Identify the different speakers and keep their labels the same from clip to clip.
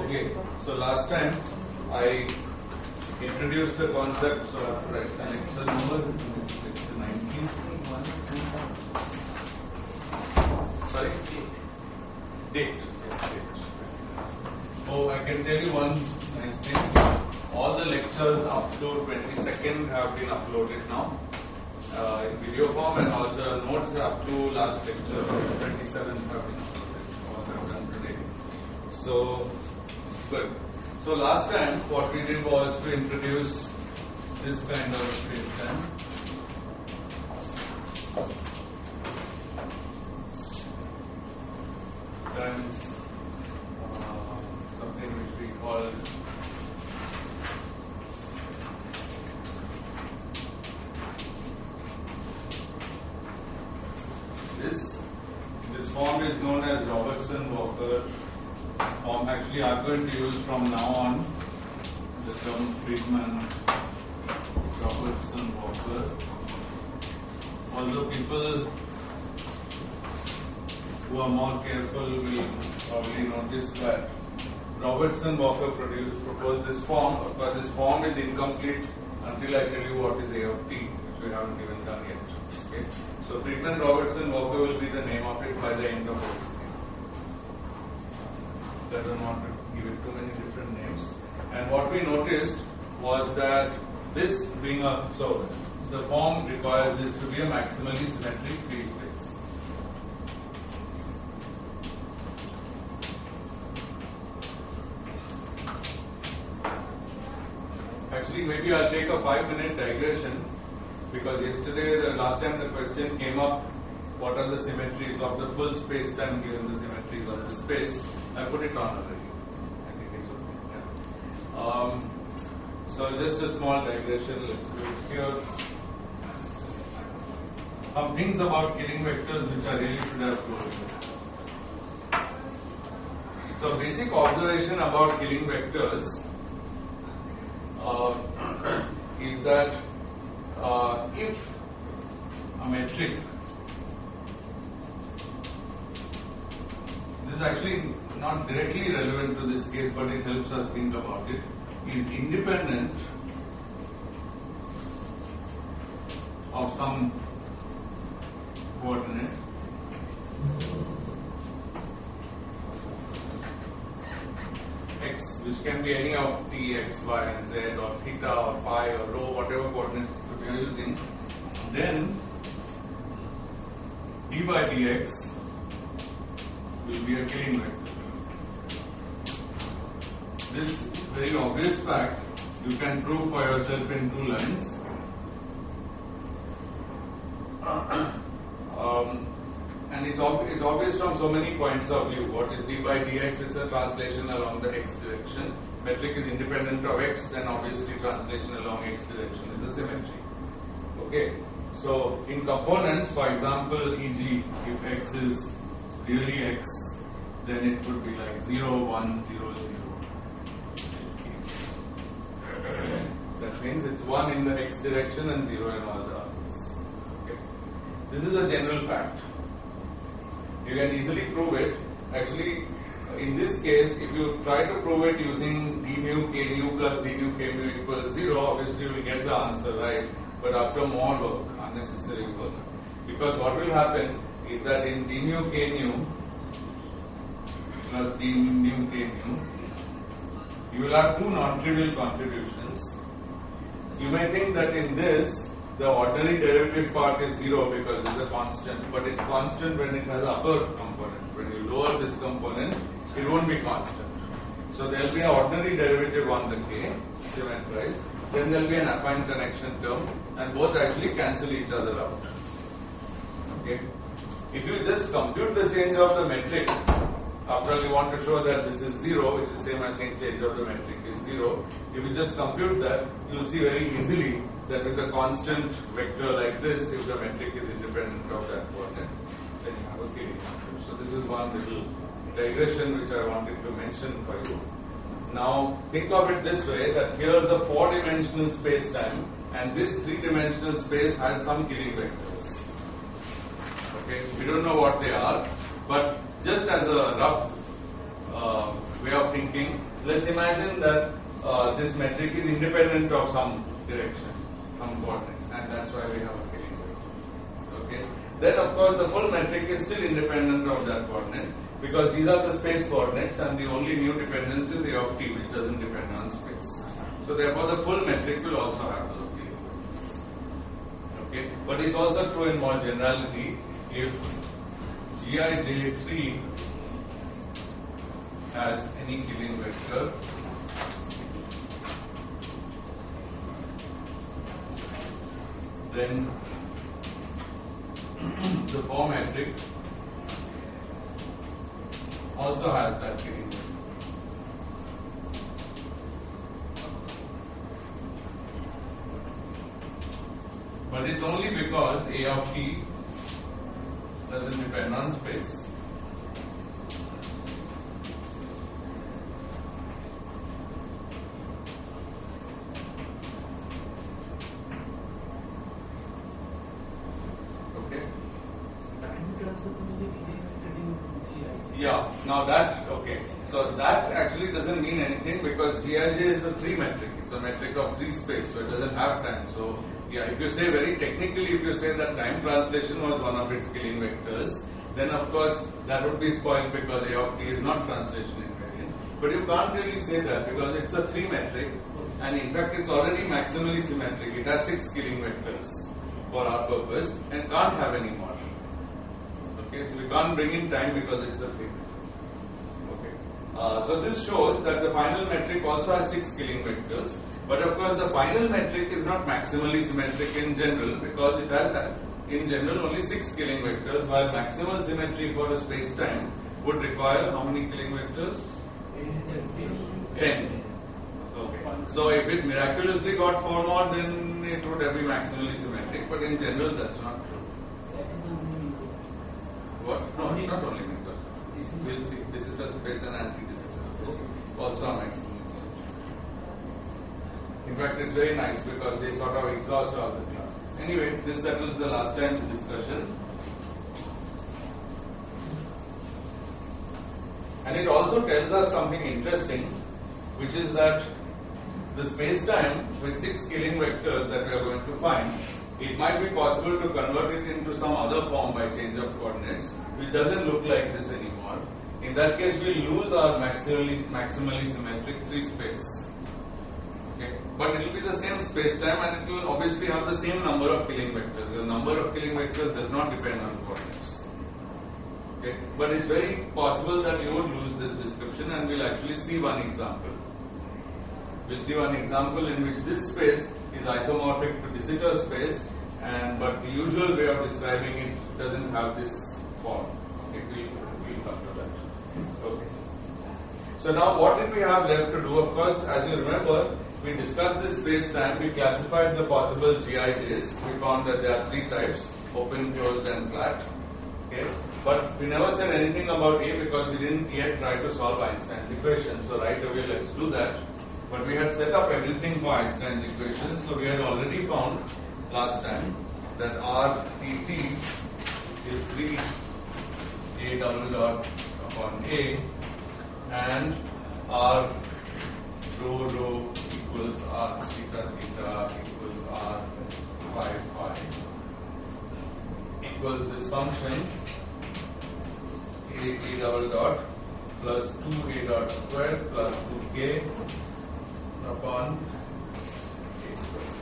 Speaker 1: Okay, so last time I introduced the concept of lecture number 19. Sorry? Date. Oh, I can tell you one nice thing. All the lectures up to 22nd have been uploaded now in video form, and all the notes up to last lecture 27th have been uploaded. All I've done today. So, good. So last time what we did was to introduce this kind of space-time. Times something which we call this form is known as Robertson-Walker form. Actually, I'm going to use from now on the term Friedman Robertson-Walker. Although people who are more careful will probably notice that Robertson-Walker proposed this form, but this form is incomplete until I tell you what is A of t, which we haven't even done yet. Okay? So Friedman-Robertson-Walker will be the name of it by the end of it. I don't want to give it too many different names. And what we noticed was that this being so the form requires this to be a maximally symmetric free space. Actually, maybe I'll take a 5-minute digression, because the last time the question came up, what are the symmetries of the full space-time given the symmetries of the space? I put it on already. I think it's okay. Yeah. So just a small digression. Let's do it here. Some things about Killing vectors which I really should have told you. So basic observation about Killing vectors is that if a metric, this is actually not directly relevant to this case, but it helps us think about it, is independent of some coordinate x, which can be any of t, x, y, and z, or theta, or phi, or rho, whatever coordinates that we are using, then d by dx will be a Killing vector. This very obvious fact you can prove for yourself in 2 lines. And it's obvious from so many points of view. What is d by dx? It's a translation along the x direction. Metric is independent of x, then obviously translation along x direction is a symmetry. Okay. So in components, for example, e.g., if x is really x, then it could be like 0, 1, 0, 0. That means it's 1 in the x direction and 0 in all the others. Okay. This is a general fact. You can easily prove it. Actually, in this case, if you try to prove it using d mu k nu plus d mu k mu equals 0, obviously you will get the answer right, but after more work, unnecessary work. Because what will happen is that in d mu k nu plus d mu k mu, you will have 2 non-trivial contributions. You may think that in this, the ordinary derivative part is 0 because it's a constant, but it's constant when it has upper component. When you lower this component, it won't be constant. So there will be an ordinary derivative on the k, symmetrized. Then there will be an affine connection term, and both actually cancel each other out. Okay. If you just compute the change of the metric, after all you want to show that this is 0, which is same as saying change of the metric is 0. If you just compute that, you will see very easily that with a constant vector like this, if the metric is independent of that coordinate, then you have a Killing vector. So this is one little digression which I wanted to mention for you. Now think of it this way, that here is a 4-dimensional space-time, and this 3-dimensional space has some Killing vectors. Okay, we don't know what they are, but just as a rough way of thinking, let's imagine that this metric is independent of some direction, some coordinate, and that's why we have a killing vector. Okay. Then of course the full metric is still independent of that coordinate because these are the space coordinates and the only new dependence is A of t, which doesn't depend on space. So therefore the full metric will also have those killing vectors. Okay. But it's also true in more generality if Gij3 has any killing vector, then the Bohr metric also has that killing vector. But it's only because A of t doesn't depend on space. Yeah, now that, okay. So that actually doesn't mean anything because Gij is the 3 metric. It's a metric of 3 space, so it doesn't have time. So, yeah, if you say very technically, if you say that time translation was one of its killing vectors, then of course that would be spoiled because A of t is not translation invariant. But you can't really say that because it's a 3 metric and in fact it's already maximally symmetric. It has 6 killing vectors for our purpose and can't have any more. Okay, so we can't bring in time because it's a 3 metric. Okay, so this shows that the final metric also has 6 killing vectors, but of course the final metric is not maximally symmetric in general because it has in general only 6 killing vectors, while maximal symmetry for a space-time would require how many killing vectors? 10. Okay, so if it miraculously got 4 more, then it would have been maximally symmetric, but in general that's not true. What? No, it's not only because we'll see. De Sitter space and anti-de Sitter space also are maximally symmetric. In fact, it's very nice because they sort of exhaust all the classes. Anyway, this settles the last time's discussion. And it also tells us something interesting, which is that the space-time with 6 killing vectors that we are going to find, it might be possible to convert it into some other form by change of coordinates, which doesn't look like this anymore. In that case, we'll lose our maximally symmetric 3 space. Okay, but it will be the same space-time and it will obviously have the same number of killing vectors. The number of killing vectors does not depend on coordinates. Okay, but it's very possible that you would lose this description, and we'll actually see one example. We'll see one example in which this space is isomorphic to de Sitter space, but the usual way of describing it doesn't have this form. Okay, we'll come to that. Okay. So now what did we have left to do? Of course, as you remember, we discussed this space-time, we classified the possible GIJs, we found that there are 3 types, open, closed and flat. Okay. But we never said anything about A because we didn't yet try to solve Einstein's equation, so right away let's do that. But we had set up everything for Einstein's equation, so we had already found last time that RTT is 3 A double dot upon A and R rho rho equals R theta theta equals R phi phi equals this function A double dot plus 2A dot square plus 2K upon A square,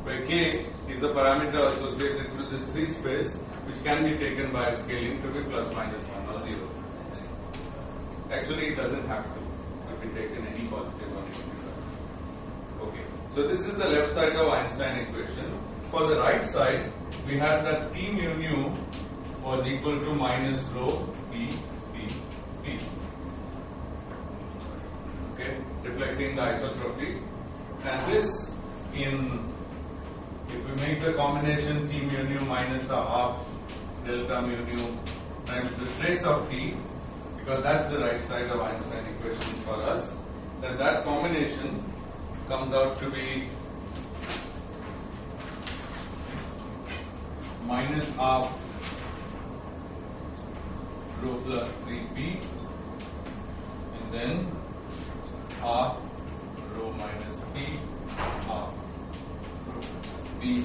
Speaker 1: where K is the parameter associated with this 3 space, which can be taken by scaling to be plus minus 1 or 0. Actually, it doesn't have to be taken any positive or negative. Okay, so this is the left side of Einstein equation. For the right side, we had that T mu nu was equal to minus rho P P P. Okay, reflecting the isotropy, and this if we make the combination T mu nu minus a half delta mu nu times the trace of T, because that's the right side of Einstein equation for us, then that combination comes out to be minus half rho plus 3p and then half rho minus P half rho minus P.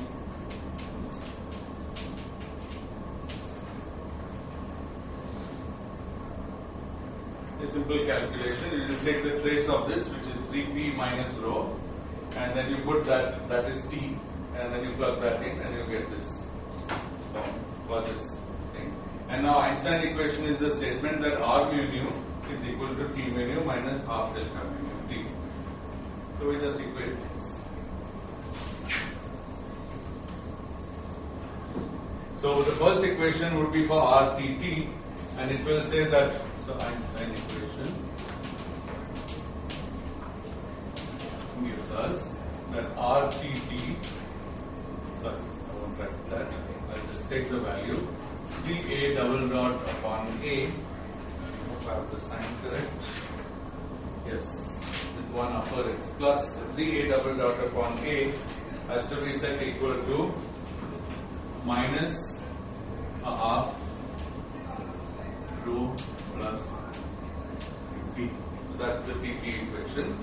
Speaker 1: A simple calculation, you just take the trace of this, which is 3P minus rho, and then you put that is T, and then you plug that in and you get this form for this thing. And now Einstein equation is the statement that R mu nu is equal to T mu nu minus half delta mu nu T. So we just equate things. So the first equation would be for RTT, and it will say that, so Einstein equation gives us that RTT, sorry, I won't write that, I'll just take the value, 3A double dot upon A, hope I have the sign correct, yes, with one upper X plus 3A double dot upon A has to be set equal to minus a half rho plus P. So that's the TP equation.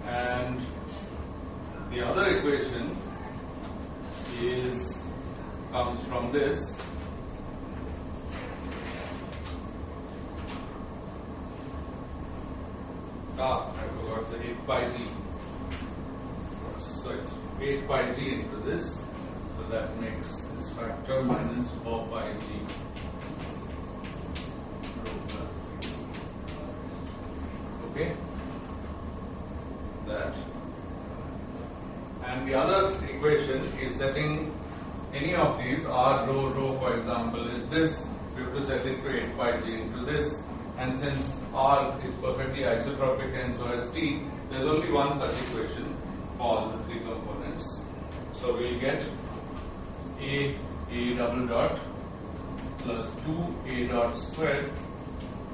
Speaker 1: And the other equation comes from this. I forgot the 8 pi g. So it's 8 pi g into this. So that makes this factor minus 4 pi g rho plus P. Okay? That. And the other equation is setting any of these, R rho for example is this, we have to set it to 8 pi g into this, and since R is perfectly isotropic and so is T, there is only one such equation for all the three components. So we will get A double dot plus 2A dot squared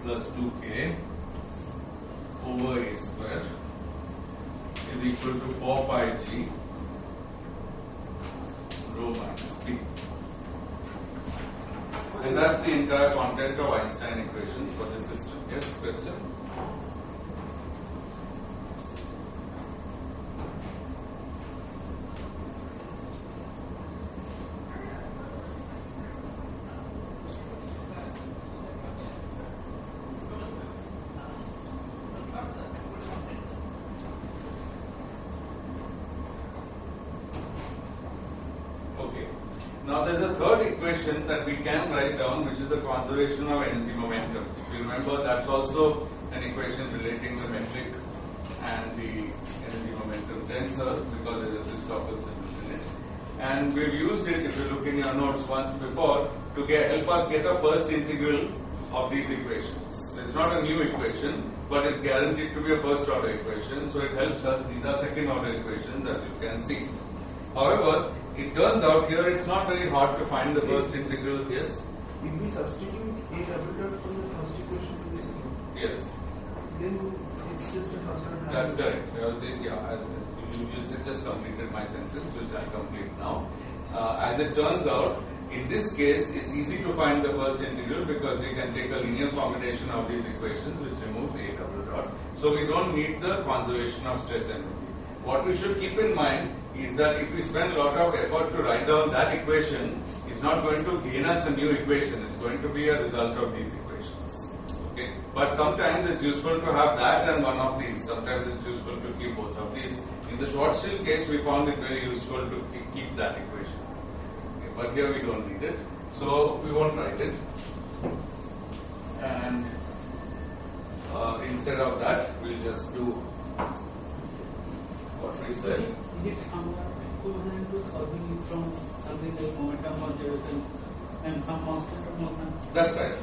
Speaker 1: plus 2K over A squared is equal to 4 pi g rho minus P. And that's the entire content of Einstein equations for the system. Yes, question? Now there is a third equation that we can write down, which is the conservation of energy momentum. If you remember, that's also an equation relating the metric and the energy momentum tensor, because there is this Stokes solution in it. And we've used it, if you look in your notes once before, to help us get a first integral of these equations. So it's not a new equation, but it's guaranteed to be a first order equation, so it helps us. These are second order equations, as you can see. However, it turns out here it's not very hard to find the first integral. Yes?
Speaker 2: If we substitute A double dot from the first equation to this one,
Speaker 1: yes,
Speaker 2: then it's just a first order.
Speaker 1: That's correct. You just completed my sentence, which I'll complete now. As it turns out, in this case, it's easy to find the first integral because we can take a linear combination of these equations, which removes A double dot. So we don't need the conservation of stress energy. What we should keep in mind is that if we spend a lot of effort to write down that equation, it's not going to gain us a new equation. It's going to be a result of these equations. Okay? But sometimes it's useful to have that and one of these. Sometimes it's useful to keep both of these. In the Schwarzschild case, we found it very useful to keep that equation. Okay? But here we don't need it. So we won't write it. And instead of that, we'll just do what we said.
Speaker 3: Is it somewhat equivalent to solving it from something like momentum conservation and some constant of motion?
Speaker 1: That's right.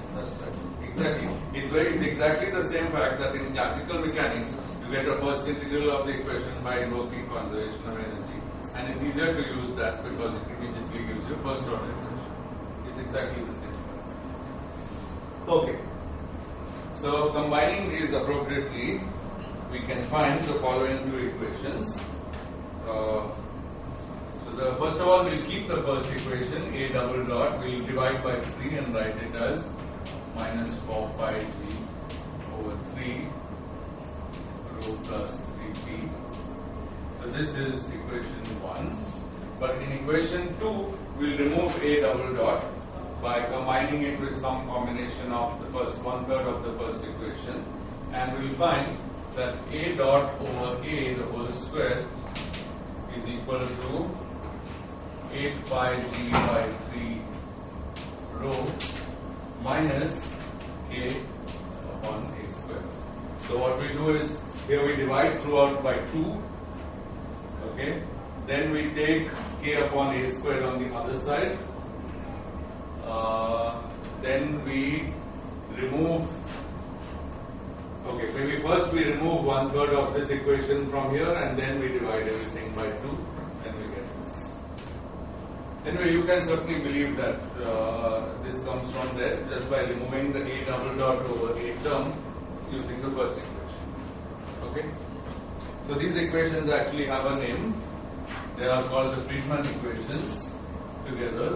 Speaker 1: Exactly. It's exactly the same fact that in classical mechanics, you get a first integral of the equation by invoking conservation of energy. And it's easier to use that because it immediately gives you first order equation. It's exactly the same. Okay. So combining these appropriately, we can find the following two equations. So first of all, we'll keep the first equation, A double dot, we'll divide by 3 and write it as minus 4 pi g over 3 rho plus 3p. So this is equation 1. But in equation 2, we'll remove a double dot by combining it with some combination of the first 1/3 of the first equation, and we'll find that a dot over a the whole square is equal to 8 pi g by 3 rho minus k upon a square. So what we do is, here we divide throughout by 2, okay? Then we take k upon a square on the other side. Then we remove, okay, maybe first we remove 1/3 of this equation from here, and then we divide everything by 2, and we get this. Anyway, you can certainly believe that this comes from there just by removing the a double dot over a term using the first equation. Okay? So these equations actually have a name. They are called the Friedmann equations together.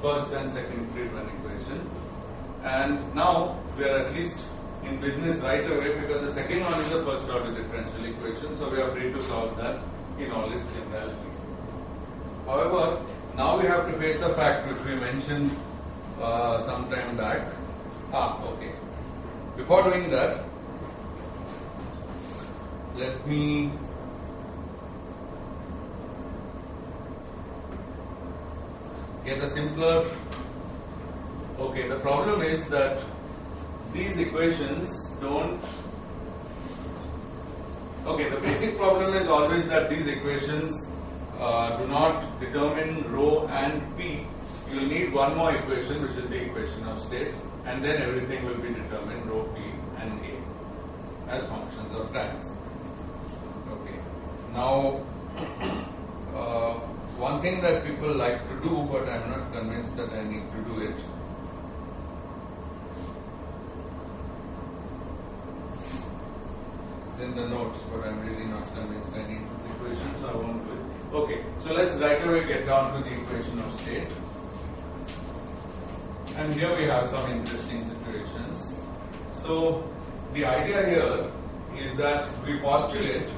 Speaker 1: First and second Friedmann equation. And now we are at least in business right away, because the second one is the first order differential equation, so we are free to solve that in all its generality. However, now we have to face a fact which we mentioned some time back. Okay. Before doing that, let me get a simpler. Okay, the problem is that these equations don't. Okay, the basic problem is always that these equations do not determine rho and p. You will need one more equation, which is the equation of state, and then everything will be determined, rho, p and a, as functions of time. Okay. Now, one thing that people like to do, but I am not convinced that I need to do it. It's in the notes, but I am really not convinced I need this equation, so I won't do it. Okay, so let's right away get down to the equation of state. And here we have some interesting situations. So the idea here is that we postulate,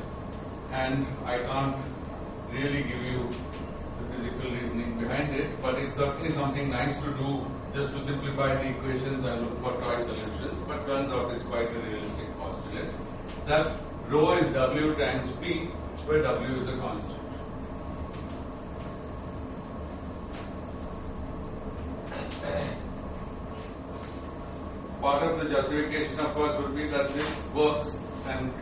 Speaker 1: and I can't really give you the physical reasoning behind it, but it's certainly something nice to do just to simplify the equations and look for toy solutions, but turns out it's quite a realistic postulate, that rho is W times P, where W is a constant. Part of the justification, of course, would be that this works, and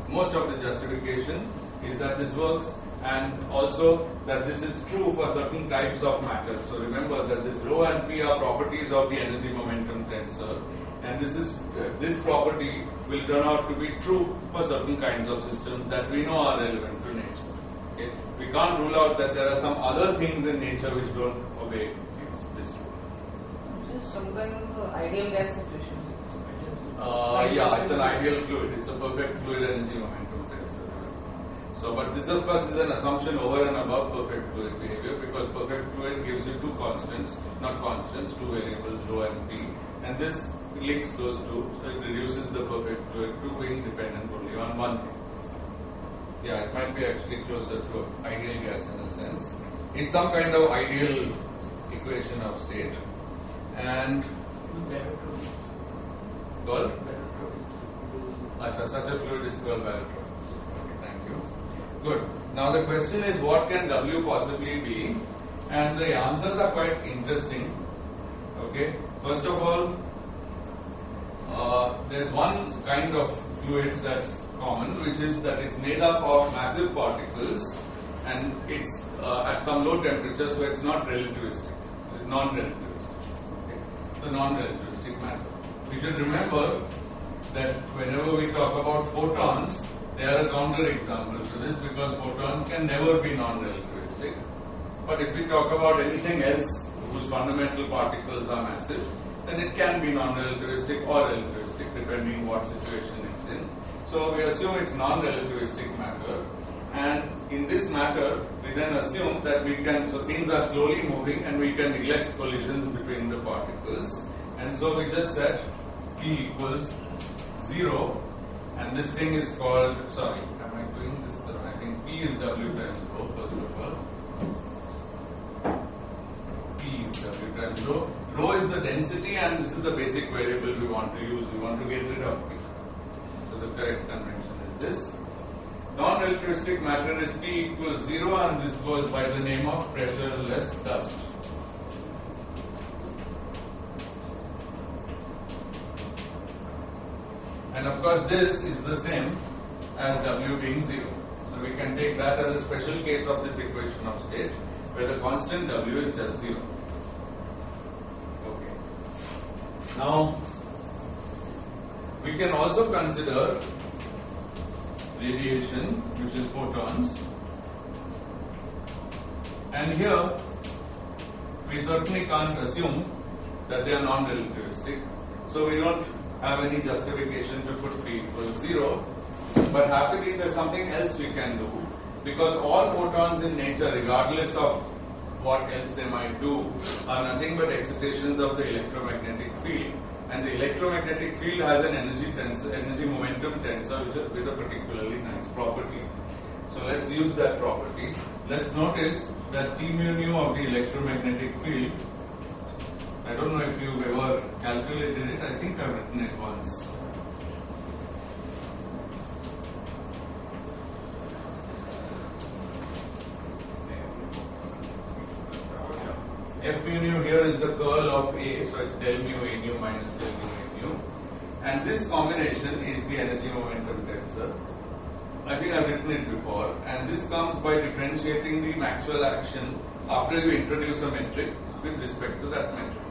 Speaker 1: most of the justification is that this works, and also that this is true for certain types of matter. So remember that this rho and p are properties of the energy momentum tensor, and this property will turn out to be true for certain kinds of systems that we know are relevant to nature. Okay? We can't rule out that there are some other things in nature which don't obey this rule.
Speaker 4: Just some kind of ideal gas situation.
Speaker 1: Yeah, it's an ideal fluid. It's a perfect fluid energy momentum tensor. So, but this of course is an assumption over and above perfect fluid behavior, because perfect fluid gives you two constants, not constants, two variables, rho and p, and this links those two, so it reduces the perfect fluid to being dependent only on one thing. Yeah, it might be actually closer to ideal gas in a sense. It's some kind of ideal equation of state, and called? Such a fluid is called barotropic. Okay, thank you. Good. Now the question is, what can W possibly be? And the answers are quite interesting. Okay. First of all, there's one kind of fluid that's common, which is that it's made up of massive particles, and it's at some low temperature, so it's not relativistic. It's non-relativistic. Okay. It's a non-relativistic matter. We should remember that whenever we talk about photons, they are a counter-example to this, because photons can never be non-relativistic. But if we talk about anything else whose fundamental particles are massive, then it can be non-relativistic or relativistic, depending what situation it's in. So we assume it's non-relativistic matter, And in this matter, we then assume that we can, so things are slowly moving and we can neglect collisions between the particles. And so we just set P equals 0, and this thing is called, sorry, am I doing this? I think P is W times rho, first of all. P is W times rho. Rho is the density, and this is the basic variable we want to use. We want to get rid of P. So the correct convention is this. Non-relativistic matter is P equals 0, and this goes by the name of pressure-less dust. And of course this is the same as W being 0. So we can take that as a special case of this equation of state, where the constant W is just 0. Okay. Now, we can also consider radiation, which is photons. And here, we certainly can't assume that they are non-relativistic. So we don't have any justification to put P equals 0. But happily, there's something else we can do, because all photons in nature, regardless of what else they might do, are nothing but excitations of the electromagnetic field. And the electromagnetic field has an energy momentum tensor with a particularly nice property. So let's use that property. Let's notice that T mu nu of the electromagnetic field, I don't know if you've ever calculated it, I think I've written it once. F mu nu here is the curl of A, so it's del mu A nu minus del mu A nu. And this combination is the energy momentum tensor. I think I've written it before. And this comes by differentiating the Maxwell action after you introduce a metric with respect to that metric.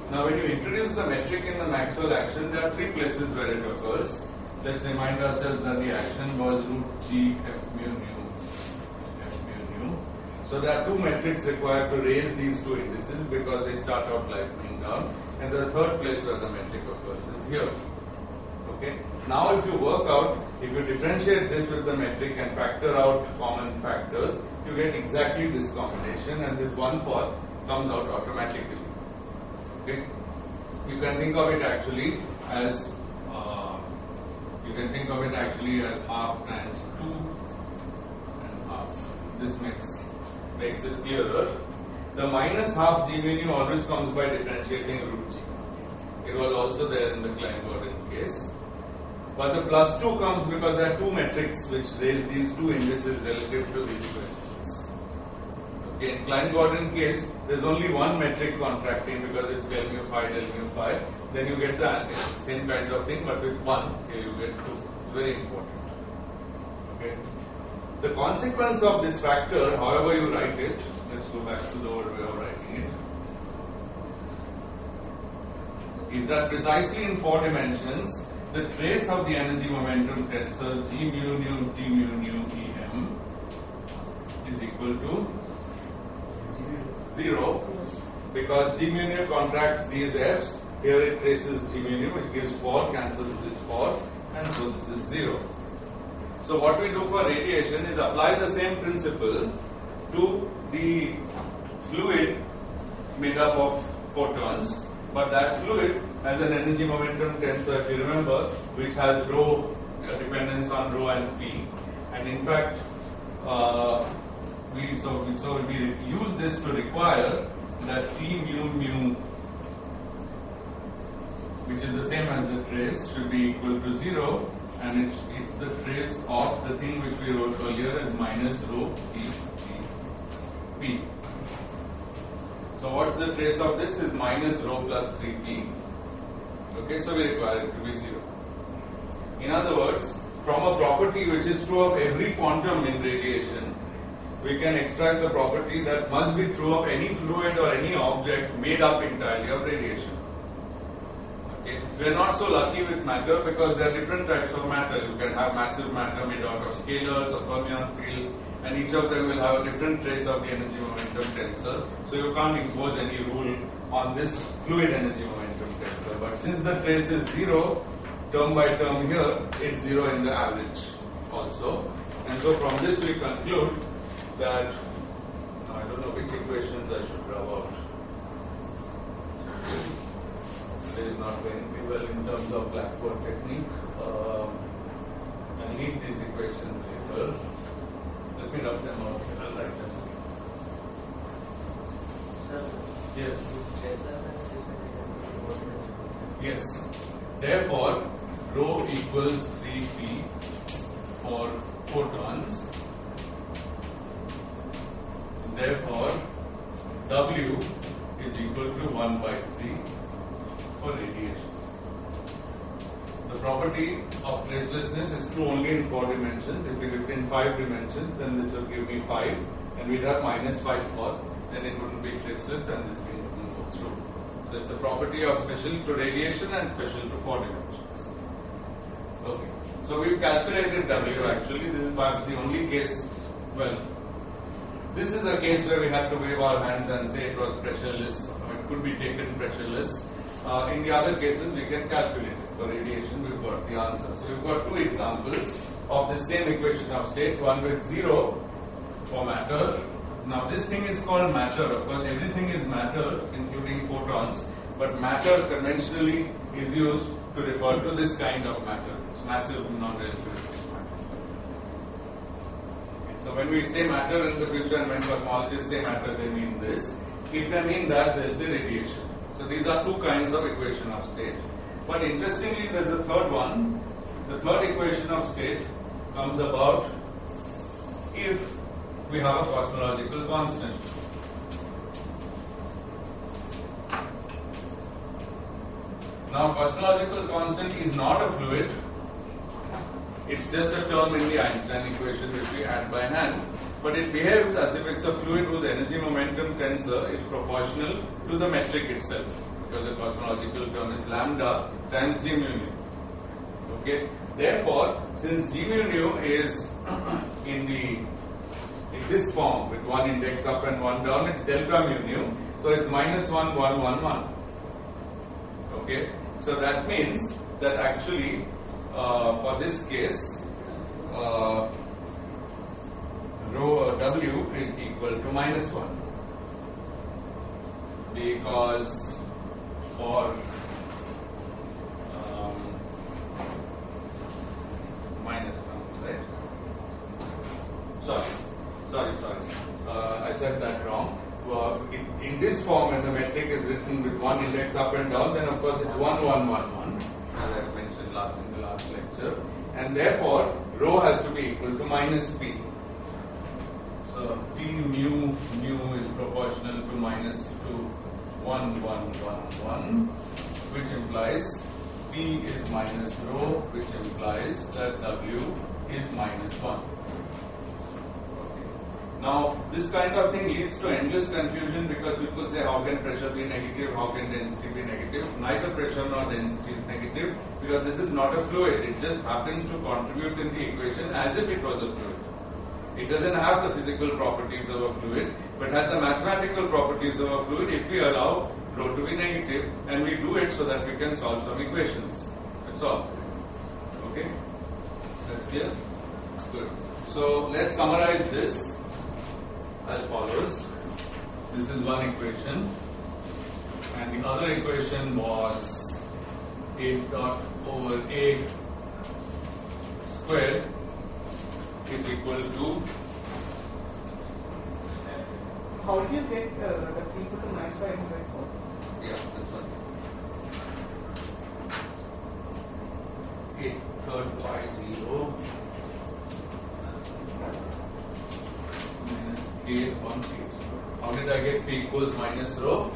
Speaker 1: Now when you introduce the metric in the Maxwell action, there are three places where it occurs. Let's remind ourselves that the action was root G F mu nu. So there are two metrics required to raise these two indices because they start out lightning down. And the third place where the metric occurs is here. Okay. Now if you work out, if you differentiate this with the metric and factor out common factors, you get exactly this combination, and this 1/4 comes out automatically. Okay. You can think of it actually as half times 2 and half. This makes it clearer. The minus half G mu nu always comes by differentiating root G. It was also there in the Klein-Gordon case. But the plus 2 comes because there are two metrics which raise these two indices relative to these two indices. Okay, in Klein-Gordon case, there's only one metric contracting because it's del mu phi, del mu phi. Then you get the same kind of thing, but with one, here you get two. Very important. Okay. The consequence of this factor, however you write it, let's go back to the old way of writing it, is that precisely in 4 dimensions, the trace of the energy momentum tensor G mu nu T mu nu Em is equal to 0 because G mu nu contracts these F's. Here it traces G mu nu, which gives 4, cancels this 4, and so this is 0. So what we do for radiation is apply the same principle to the fluid made up of photons, but that fluid has an energy momentum tensor, if you remember, which has rho, dependence on rho and P. And in fact, we use this to require that T mu mu, which is the same as the trace, should be equal to 0. And it's the trace of the thing which we wrote earlier as minus rho P. So what's the trace of this is minus rho plus 3P. Okay, so we require it to be 0. In other words, from a property which is true of every quantum in radiation, we can extract the property that must be true of any fluid or any object made up entirely of radiation. We are not so lucky with matter because there are different types of matter. You can have massive matter made out of scalars or fermion fields, and each of them will have a different trace of the energy momentum tensor. So you can't impose any rule on this fluid energy momentum tensor. But since the trace is 0, term by term here, it's 0 in the average also. And so from this we conclude that, I don't know which equations I should rub out. It is not very well in terms of Blackboard technique. I need these equations later. Let me rub them out. I'll write them. Yes. Yes. Therefore, rho equals 3p for photons. Therefore, W is equal to 1 by 3 for radiation. The property of tracelessness is true only in 4 dimensions. If we lived in 5 dimensions, then this would give me 5, and we'd have minus 5/4. Then it wouldn't be traceless, and this thing wouldn't go through. So it's a property of special to radiation and special to 4 dimensions. Okay. So we've calculated W actually. This is perhaps the only case. Well, this is a case where we had to wave our hands and say it was pressureless, or it could be taken pressureless. In the other cases, we can calculate it. For radiation, we've got the answer. So we've got 2 examples of the same equation of state, one with 0 for matter. Now this thing is called matter. Of course, everything is matter, including photons, but matter conventionally is used to refer to this kind of matter. It's massive, non-relativistic matter. So when we say matter in the future, and when cosmologists say matter, they mean this. If they mean that, they'll say radiation. So these are 2 kinds of equation of state. But interestingly, there's a third one. The third equation of state comes about if we have a cosmological constant. Now, cosmological constant is not a fluid. It's just a term in the Einstein equation which we add by hand. But it behaves as if it's a fluid whose energy momentum tensor is proportional to the metric itself. Because the cosmological term is lambda times g mu nu. Okay. Therefore, since g mu nu is in this form with 1 index up and 1 down, it's delta mu nu. So it's minus 1, 1, 1, 1. Okay. So that means that actually for this case, rho W is equal to minus 1. Because for minus terms, right? Sorry. I said that wrong. In this form, when the metric is written with 1 index up and down, then of course it's 1, 1, 1, 1, as I mentioned in the last lecture, and therefore rho has to be equal to minus p. So p mu is proportional to minus 1, 1, 1, 1, which implies P is minus rho, which implies that W is minus 1. Okay. Now, this kind of thing leads to endless confusion because people say, how can pressure be negative, how can density be negative? Neither pressure nor density is negative because this is not a fluid. It just happens to contribute in the equation as if it was a fluid. It doesn't have the physical properties of a fluid, but has the mathematical properties of a fluid if we allow rho to be negative, and we do it so that we can solve some equations. That's all. Okay? That's clear? Good. So let's summarize this as follows. This is one equation, and the other equation was 8 dot over 8 squared is equal to.
Speaker 4: How did you get the people to minus 5 and 4?
Speaker 1: Yeah, this one. 8 third by 0 minus k upon p. How did I get p equals minus rho?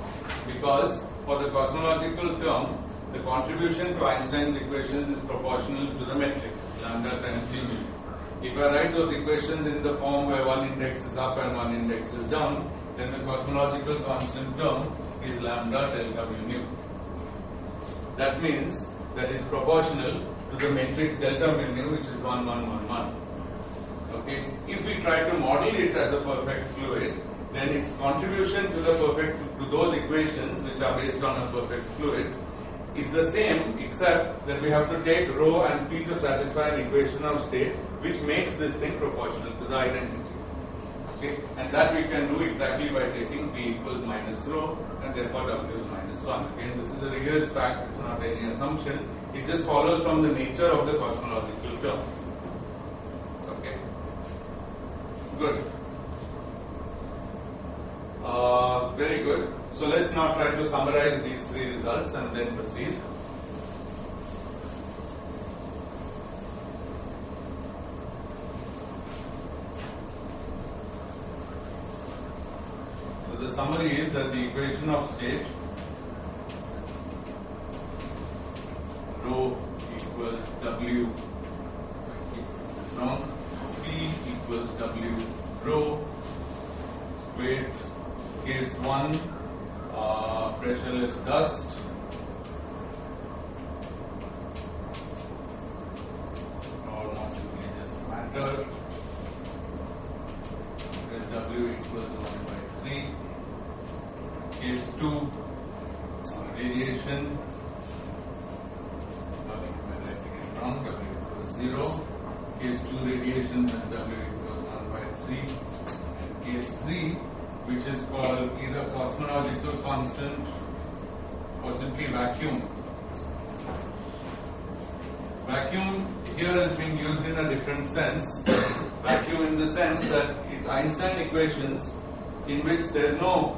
Speaker 1: Because for the cosmological term, the contribution to Einstein's equations is proportional to the metric, lambda times g mu. If I write those equations in the form where 1 index is up and 1 index is down, then the cosmological constant term is lambda delta mu nu. That means that it's proportional to the matrix delta mu nu, which is 1, 1, 1, 1. Okay. If we try to model it as a perfect fluid, then its contribution to those equations, which are based on a perfect fluid, is the same, except that we have to take rho and p to satisfy an equation of state which makes this thing proportional to the identity. Okay? And that we can do exactly by taking p equals minus rho and therefore w is minus 1. Again, this is a rigorous fact, it's not any assumption. It just follows from the nature of the cosmological term. Okay? Good. Very good. So let's now try to summarize these three results and then proceed. So the summary is that the equation of state rho equals W from P equals W rho with case 1 pressureless dust or more simply just matter where W equals 1 by 3. Case 2 radiation, W equals 0. Case 2 radiation and W equals 1 by 3. And case 3, which is called either cosmological constant or simply vacuum. Vacuum here is being used in a different sense. Vacuum in the sense that it's Einstein equations in which there is no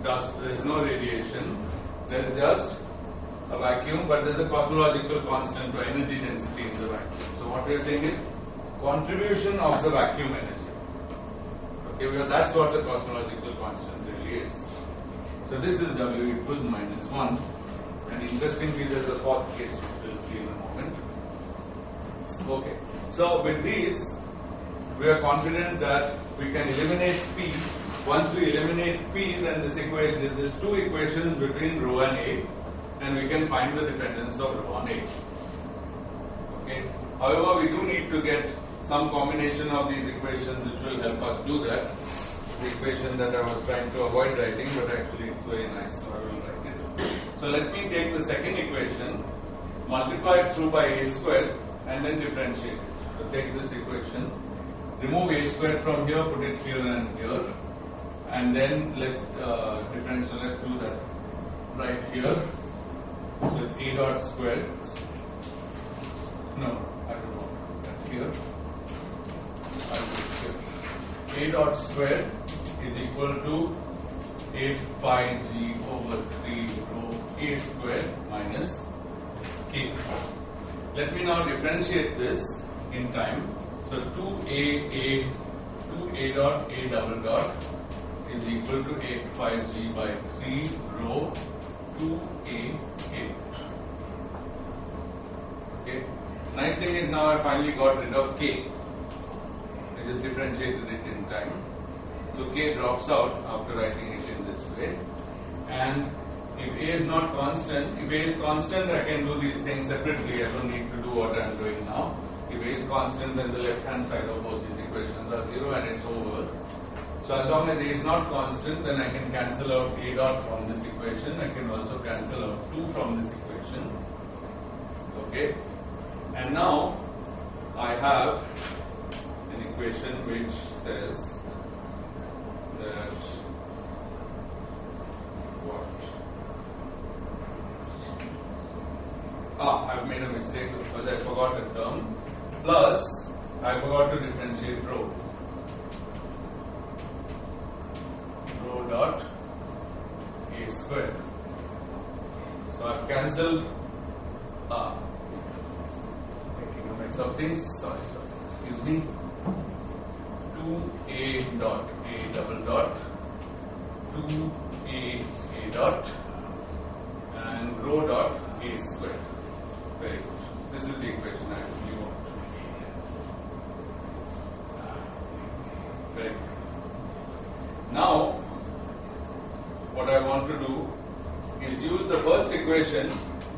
Speaker 1: dust, there is no radiation, there is just a vacuum, but there is a cosmological constant or energy density in the vacuum. So what we are saying is contribution of the vacuum energy. Okay, well, that's what the cosmological constant really is. So this is W equals minus 1. And interestingly, there's a fourth case which we'll see in a moment. Okay, so with these, we are confident that we can eliminate P. Once we eliminate P, then this equation, there's two equations between rho and A, and we can find the dependence of rho on A. Okay. However, we do need to get some combination of these equations which will help us do that. The equation that I was trying to avoid writing, but actually it's very nice, so I will write it. So let me take the second equation, multiply it through by a squared, and then differentiate it. So take this equation, remove a squared from here, put it here and here, and then let's differentiate. So let's do that right here. So it's a dot squared. No, I don't want that here. A dot squared is equal to 8 pi g over 3 rho A squared minus K. Let me now differentiate this in time. So 2A dot A double dot is equal to 8 pi g by 3 rho 2A. Okay. Nice thing is now I finally got rid of K. I just differentiated it in time. So K drops out after writing it in this way. And if A is not constant, if A is constant, I can do these things separately. I don't need to do what I am doing now. If A is constant, then the left hand side of both these equations are 0 and it's over. So as long as A is not constant, then I can cancel out A dot from this equation. I can also cancel out 2 from this equation. Okay. And now I have an equation which says that what? I've made a mistake because I forgot a term. Plus, I forgot to differentiate rho. Rho dot A squared. So I've cancelled. Making a mess of things. Sorry. Excuse me. 2A dot A double dot 2A dot and rho dot A squared. Very good. This is the equation I actually want. Very good. Now, what I want to do is use the first equation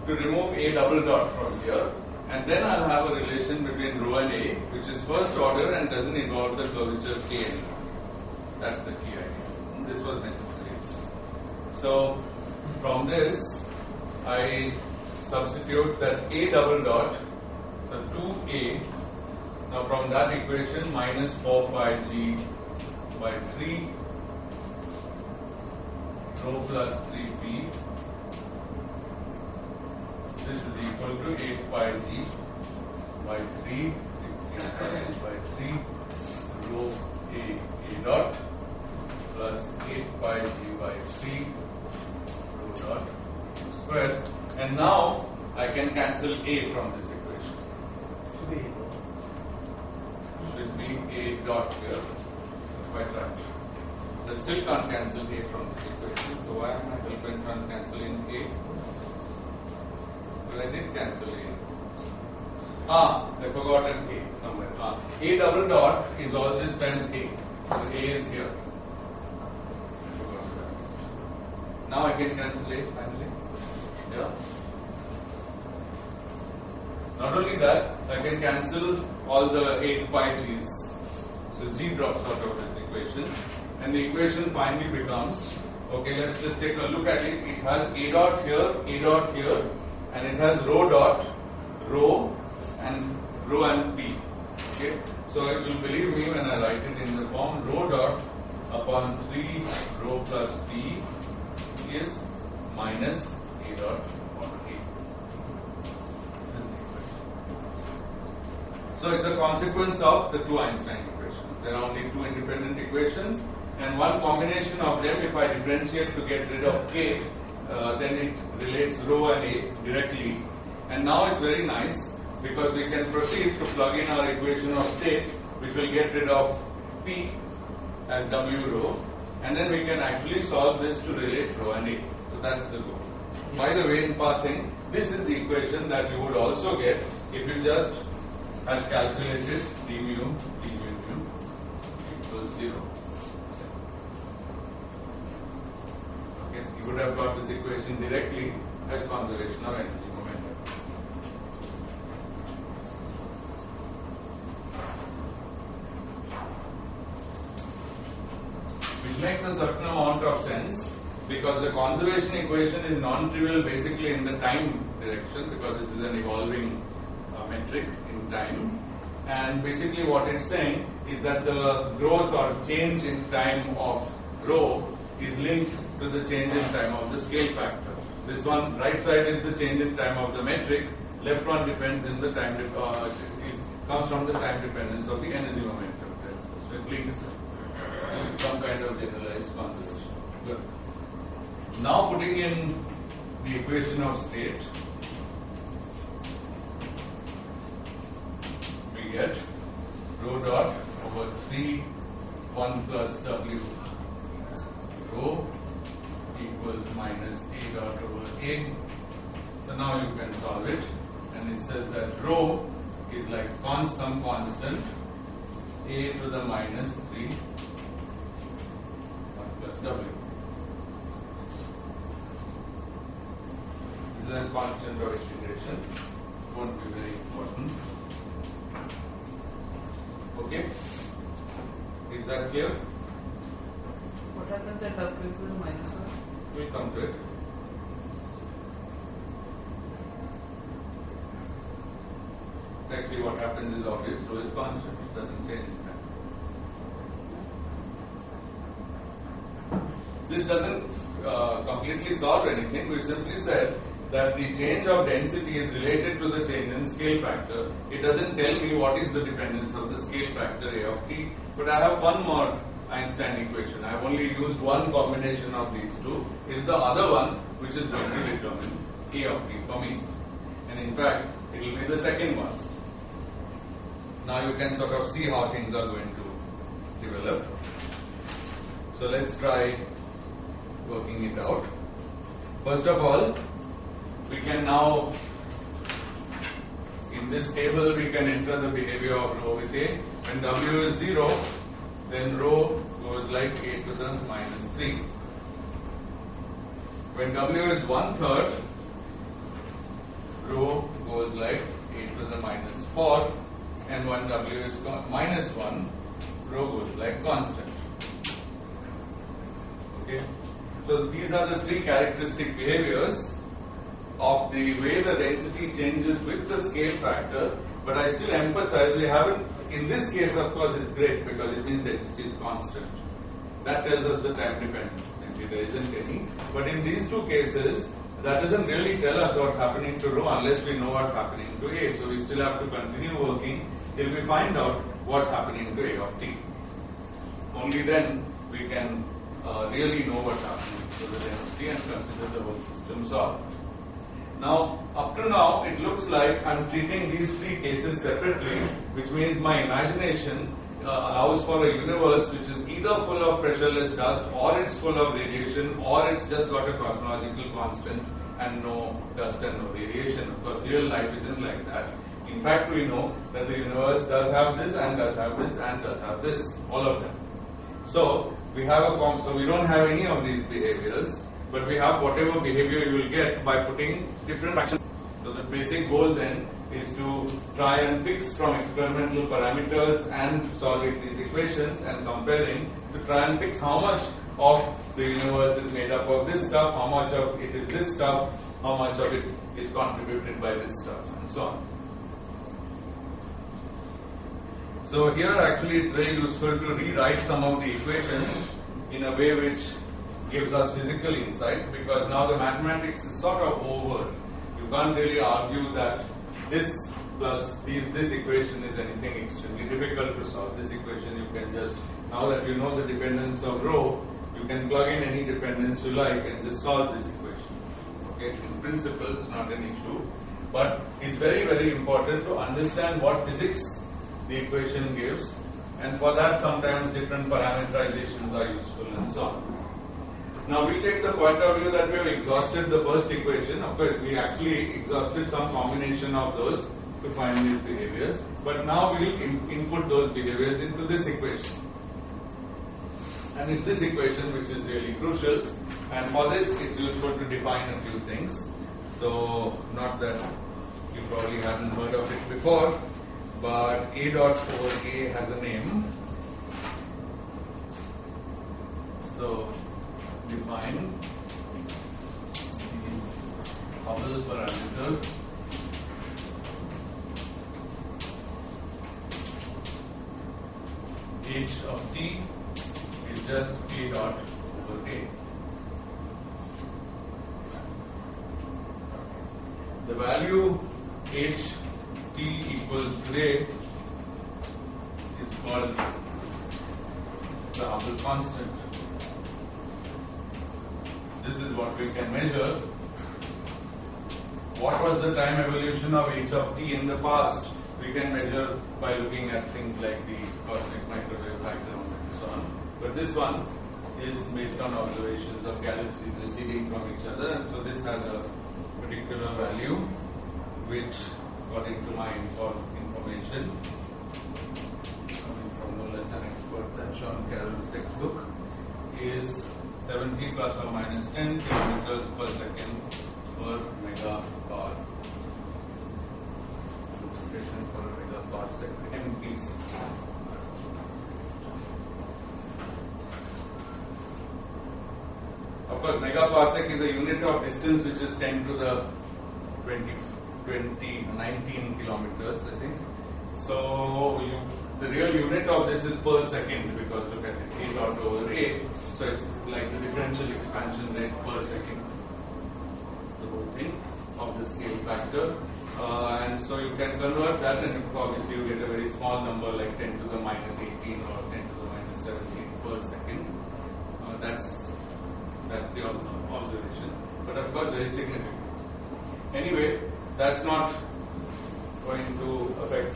Speaker 1: to remove A double dot from here, and then I'll have a relation between rho and A, which is first order and doesn't involve the curvature K anymore. That's the key idea. This was necessary. So, from this, I substitute that A double dot, the 2A. Now from that equation, minus 4 pi g by 3 rho plus 3p. This is equal to 8 pi g by 3, 16 by 3 rho A dot plus 8 pi g by 3 rho dot square. And now I can cancel A from this equation. Should be A dot here. Quite right. But still can't cancel A from this equation. So why am I helping on cancelling A? Well, I did cancel A. I forgot an A somewhere. A double dot is all this times A. So A is here. I forgot that. Now I can cancel A finally. Yeah. Not only that, I can cancel all the 8 pi g's. So g drops out of this equation. And the equation finally becomes, okay, let's just take a look at it. It has A dot here, and it has rho and p. Okay, so you will believe me when I write it in the form rho dot upon 3 rho plus p is minus A dot upon A. So it's a consequence of the two Einstein equations. There are only two independent equations, and one combination of them, if I differentiate to get rid of k, then it relates rho and A directly. And now it's very nice because we can proceed to plug in our equation of state, which will get rid of P as W rho, and then we can actually solve this to relate rho and A. So that's the goal. By the way, in passing, this is the equation that you would also get if you just had calculated d mu equals 0. Okay, you would have got this equation directly as conservation of energy momentum. Which makes a certain amount of sense because the conservation equation is non-trivial basically in the time direction, because this is an evolving metric in time. And basically what it's saying is that the growth or change in time of rho is linked to the change in time of the scale factor. This one, right side is the change in time of the metric, left one depends in the time, comes from the time dependence of the energy momentum tensor. So it links some kind of generalized conservation. Good. Now putting in the equation of state, we get rho dot over 3 1 plus W rho equals minus A dot over A. So now you can solve it, and it says that rho is like some constant A to the minus 3 1 plus W. This is a constant of integration, won't be very important. Okay, is that clear?
Speaker 4: What happens at W equal to minus 1?
Speaker 1: We'll come to it. Actually, what happens is obvious. Rho is constant; it doesn't change in time. This doesn't completely solve anything. We simply said that the change of density is related to the change in scale factor. It doesn't tell me what is the dependence of the scale factor A of t, but I have one more Einstein equation. I have only used one combination of these two. Is the other one which is going to determine A of t for me. And in fact, it will be the second one. Now you can sort of see how things are going to develop. So let's try working it out. First of all, we can now, in this table, we can enter the behavior of rho with A. When W is 0, then rho goes like A to the minus 3. When W is 1/3, rho goes like A to the minus 4. And when W is minus 1, rho goes like constant. Okay? So these are the three characteristic behaviors. of the way the density changes with the scale factor, but I still emphasize we haven't, in this case of course it's great because it means density is constant. That tells us the time dependence, there isn't any. But in these two cases, that doesn't really tell us what's happening to rho unless we know what's happening to A. So we still have to continue working till we find out what's happening to A of t. Only then we can really know what's happening to the density and consider the whole system solved. Now, up to now, it looks like I'm treating these three cases separately, which means my imagination allows for a universe which is either full of pressureless dust, or it's full of radiation, or it's just got a cosmological constant and no dust and no radiation. Of course, real life isn't like that. In fact, we know that the universe does have this and does have this and does have this, all of them. So we have so we don't have any of these behaviors, but we have whatever behavior you will get by putting different fractions. So the basic goal then is to try and fix from experimental parameters and solving these equations and comparing to try and fix how much of the universe is made up of this stuff, how much of it is this stuff, how much of it is contributed by this stuff, and so on. So here actually it's very useful to rewrite some of the equations in a way which gives us physical insight, because now the mathematics is sort of over. You can't really argue that this plus this equation is anything extremely difficult to solve. This equation you can just, now that you know the dependence of rho, you can plug in any dependence you like and just solve this equation. Okay, in principle it's not an issue, but it's very, very important to understand what physics the equation gives, and for that sometimes different parameterizations are useful and so on. Now we take the point of view that we have exhausted the first equation. Of course, we actually exhausted some combination of those to find these behaviors, but now we will input those behaviors into this equation. And it's this equation which is really crucial, and for this it's useful to define a few things. So, not that you probably haven't heard of it before, but A dot over A has a name. So, define the Hubble parameter h of t is just A dot over A. The value h t equals today is called the Hubble constant. This is what we can measure. What was the time evolution of h of t in the past? We can measure by looking at things like the cosmic microwave background and so on. But this one is based on observations of galaxies receding from each other, and so this has a particular value which, according to my information, coming from no less an expert than Sean Carroll's textbook, is 70 plus or minus 10 kilometers per second per megaparsec. Expression for a megaparsec, MPC. Of course, megaparsec is a unit of distance which is 10 to the 19 kilometers, I think. So the real unit of this is per second, because look at it, A dot over A. So it's like the differential expansion rate per second. The whole thing of the scale factor. And so you can convert that, and obviously you get a very small number like 10 to the minus 18 or 10 to the minus 17 per second. That's the observation. But of course very significant. Anyway, that's not going to affect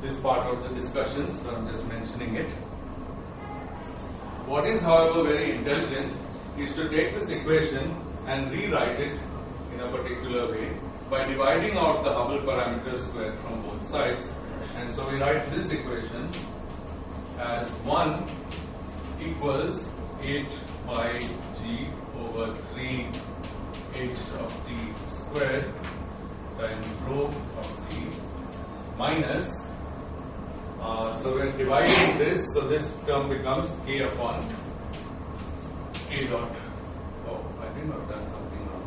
Speaker 1: this part of the discussion, so I'm just mentioning it. What is, however, very intelligent is to take this equation and rewrite it in a particular way by dividing out the Hubble parameter squared from both sides. And so we write this equation as 1 equals 8 pi g over 3 h of t squared times rho of t minus, so we're dividing this, so this term becomes k upon k dot. Oh, I think I've done something wrong.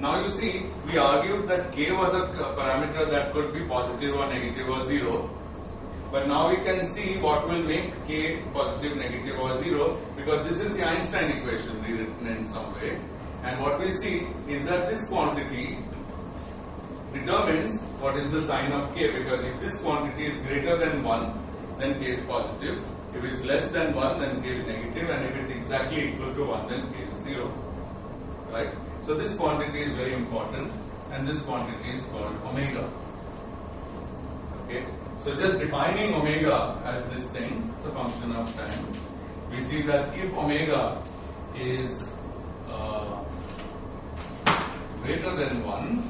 Speaker 1: Now you see, we argued that k was a parameter that could be positive or negative or 0. But now we can see what will make k positive, negative or 0, because this is the Einstein equation rewritten in some way. And what we see is that this quantity determines what is the sign of k, because if this quantity is greater than 1, then k is positive. If it's less than 1, then k is negative, and if it's exactly equal to 1, then k is 0. Right? So this quantity is very important, and this quantity is called omega. Okay? So just defining omega as this thing, it's a function of time. We see that if omega is greater than 1,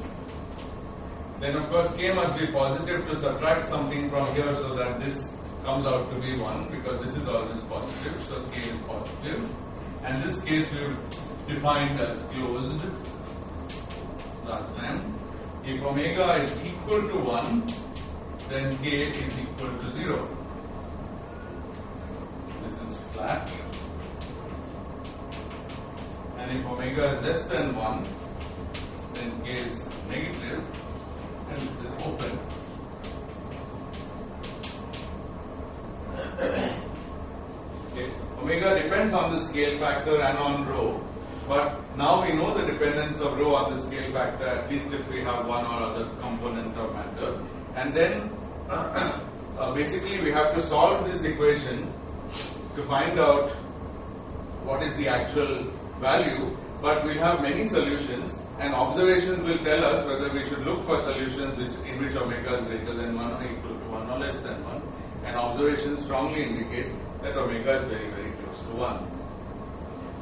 Speaker 1: then of course k must be positive to subtract something from here so that this comes out to be 1, because this is always positive, so k is positive. And this case we defined as closed last time. If omega is equal to 1, then k is equal to 0. This is flat. And if omega is less than 1, then k is negative, and this is open. Okay. Omega depends on the scale factor and on rho, but now we know the dependence of rho on the scale factor, at least if we have one or other component of matter. And then basically we have to solve this equation to find out what is the actual value, but we have many solutions, and observations will tell us whether we should look for solutions in which omega is greater than 1 or equal to 1 or less than 1, and observations strongly indicate that omega is very, very close to 1.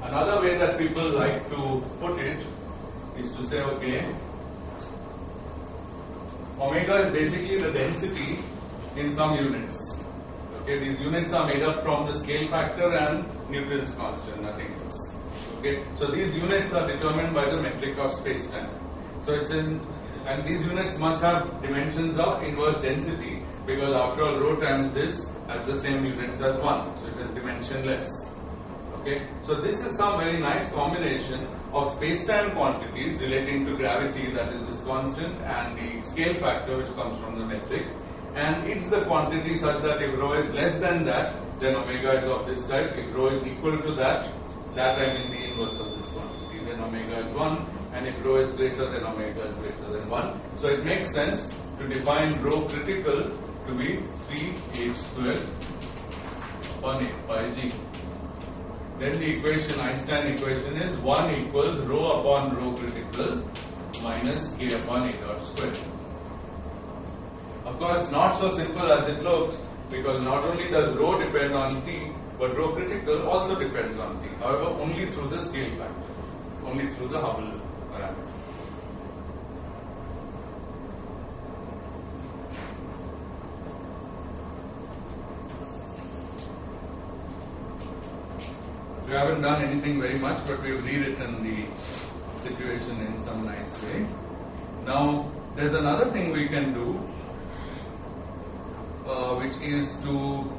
Speaker 1: Another way that people like to put it is to say, okay, omega is basically the density in some units. Okay, these units are made up from the scale factor and Newton's constant, nothing else. Okay, so these units are determined by the metric of space-time. So it's in, and these units must have dimensions of inverse density, because after all, rho times this has the same units as 1, so it is dimensionless. Okay, so this is some very nice combination of space-time quantities relating to gravity, that is this constant, and the scale factor which comes from the metric. And it's the quantity such that if rho is less than that, then omega is of this type. If rho is equal to that I mean the inverse of this quantity, then omega is 1, and if rho is greater, then omega is greater than 1. So it makes sense to define rho critical to be 3h squared upon 8 pi g. Then the equation, Einstein equation, is 1 equals rho upon rho critical minus k upon a dot squared. Of course, not so simple as it looks, because not only does rho depend on t, but rho critical also depends on t. However, only through the scale factor, only through the Hubble parameter. We haven't done anything very much, but we've rewritten the situation in some nice way. Now, there's another thing we can do, which is to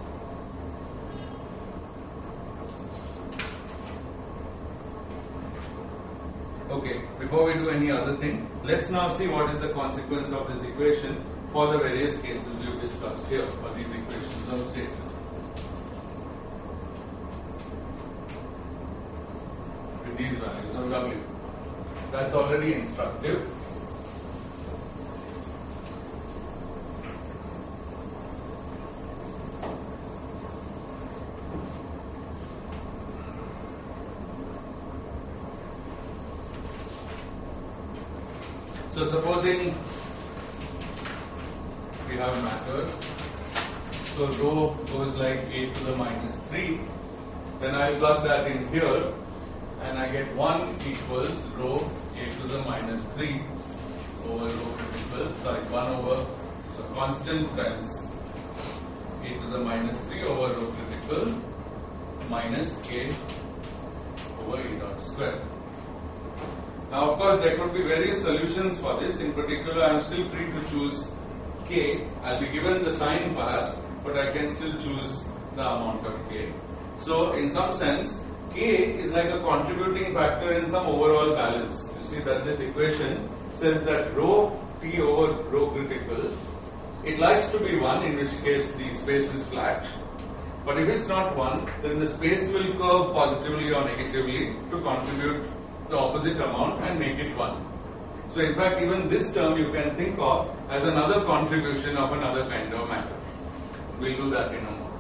Speaker 1: okay, before we do any other thing, let's now see what is the consequence of this equation for the various cases we've discussed here, for these equations of state. With these values of W. That's already instructive. So supposing we have matter, so rho goes like a to the minus 3, then I plug that in here and I get 1 equals rho a to the minus 3 over rho critical, sorry, 1 over, so constant times a to the minus 3 over rho critical minus k over a dot square. Now, of course, there could be various solutions for this. In particular, I am still free to choose k. I'll be given the sign perhaps, but I can still choose the amount of k. So, in some sense, k is like a contributing factor in some overall balance. You see that this equation says that rho t over rho critical, it likes to be 1, in which case the space is flat. But if it's not 1, then the space will curve positively or negatively to contribute the opposite amount and make it 1. So in fact, even this term you can think of as another contribution of another kind of matter. We'll do that in a moment.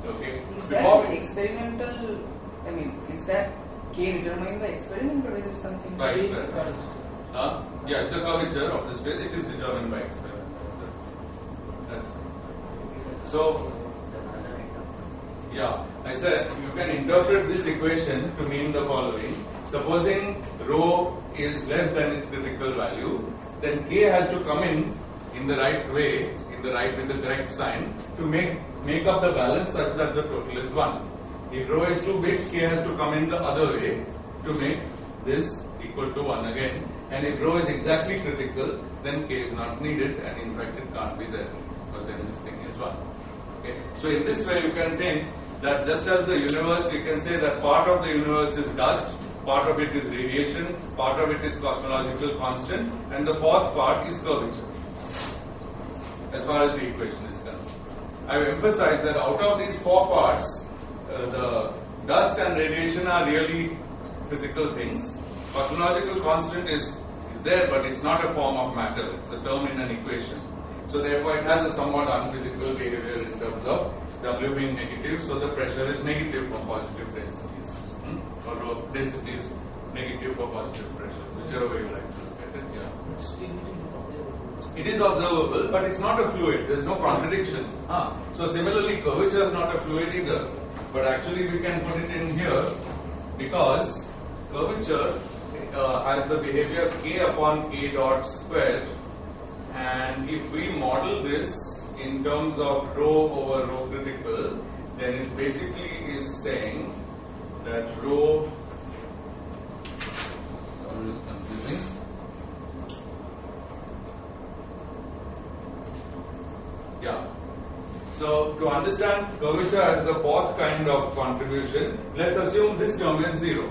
Speaker 1: Okay.
Speaker 4: Is that experimental? I mean, is that K determined by experiment or is it something?
Speaker 1: By experiment. Yes, the curvature of the space, it is determined by experiment. That's so. Yeah, I said you can interpret this equation to mean the following. Supposing rho is less than its critical value, then K has to come in the right way, with the correct sign, to make up the balance such that the total is 1. If rho is too big, K has to come in the other way to make this equal to 1 again. And if rho is exactly critical, then K is not needed, and in fact it can't be there, but then this thing is 1. Okay. So in this way you can think that just as the universe, you can say that part of the universe is dust, part of it is radiation, part of it is cosmological constant, and the fourth part is curvature, as far as the equation is concerned. I have emphasized that out of these 4 parts, the dust and radiation are really physical things. Cosmological constant is there, but it's not a form of matter. It's a term in an equation. So therefore it has a somewhat unphysical behavior in terms of W being negative, so the pressure is negative for positive densities. Or density is negative for positive pressure, whichever way you like to look at it. Yeah. It is observable, but it's not a fluid. There is no contradiction. So similarly, curvature is not a fluid either. But actually we can put it in here because curvature has the behavior K upon K dot squared, and if we model this in terms of rho over rho critical, then it basically is saying that rho, always confusing. Yeah. So to understand curvature as the fourth kind of contribution, let's assume this term is 0.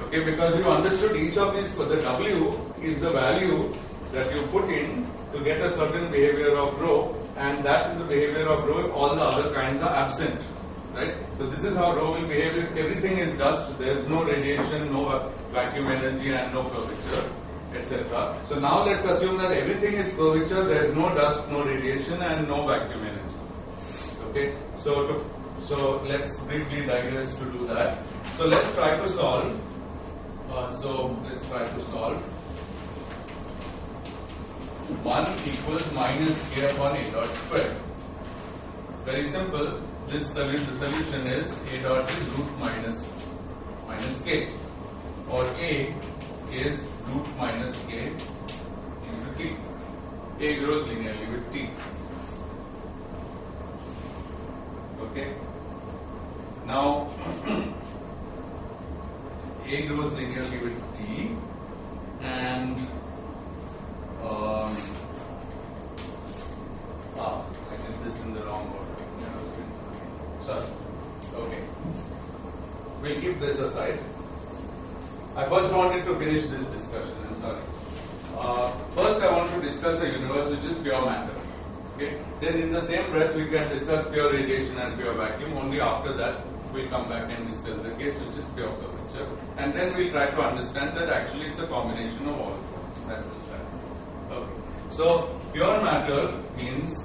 Speaker 1: Okay, because you understood each of these, the W is the value that you put in to get a certain behavior of rho, and that is the behavior of rho if all the other kinds are absent. Right? So this is how rho will behave if everything is dust, there is no radiation, no vacuum energy and no curvature, etc. So now let's assume that everything is curvature, there is no dust, no radiation and no vacuum energy. Okay, so let's briefly digress to do that. So let's try to solve. Let's try to solve. 1 equals minus K upon A dot squared. Very simple. The solution is A dot is root minus K, or A is root minus K into T. A grows linearly with T. Okay. Now A grows linearly with T, and I did this in the wrong order. Sorry. Okay. We'll keep this aside. I first wanted to finish this discussion. I'm sorry. First, I want to discuss a universe which is pure matter. Okay. Then, in the same breath, we can discuss pure radiation and pure vacuum. Only after that, we'll come back and discuss the case which is pure curvature. And then we'll try to understand that actually it's a combination of all four. That's the start. Okay. So, pure matter means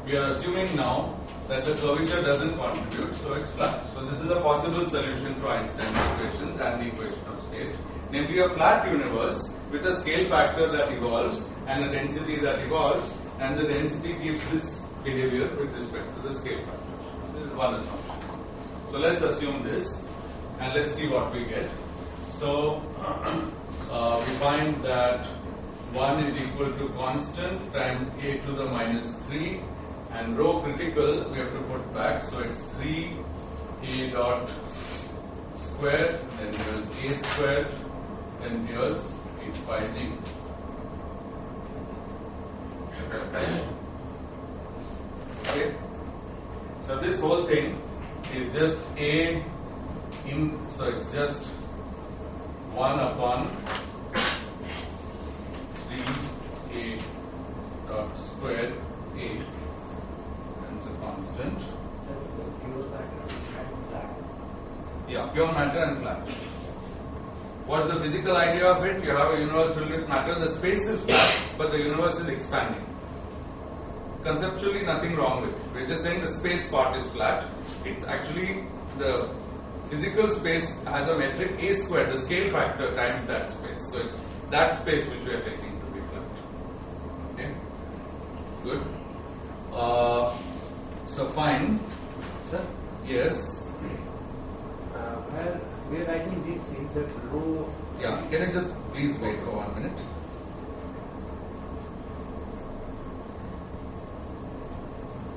Speaker 1: we are assuming now that the curvature doesn't contribute, so it's flat. So this is a possible solution to Einstein's equations and the equation of state, namely a flat universe with a scale factor that evolves and a density that evolves, and the density keeps this behavior with respect to the scale factor. This is one assumption. So let's assume this and let's see what we get. So we find that 1 is equal to constant times A to the minus 3. And rho critical we have to put back, so it's 3A dot squared, then here's A squared, then here's 8 pi G. Okay, so this whole thing is just A in, so it's just 1 upon 3a dot square a, and it's a constant.
Speaker 2: That's the pure matter and flat.
Speaker 1: Yeah, pure matter and flat. What's the physical idea of it? You have a universe filled with matter. The space is flat, but the universe is expanding. Conceptually, nothing wrong with it. We're just saying the space part is flat. It's actually the physical space has a metric a squared, the scale factor times that space. So it's that space which we are taking to be flat. Okay, good. So fine.
Speaker 2: Sir,
Speaker 1: Yes.
Speaker 2: where we are writing these things that rho.
Speaker 1: Yeah. Can you just please wait for 1 minute?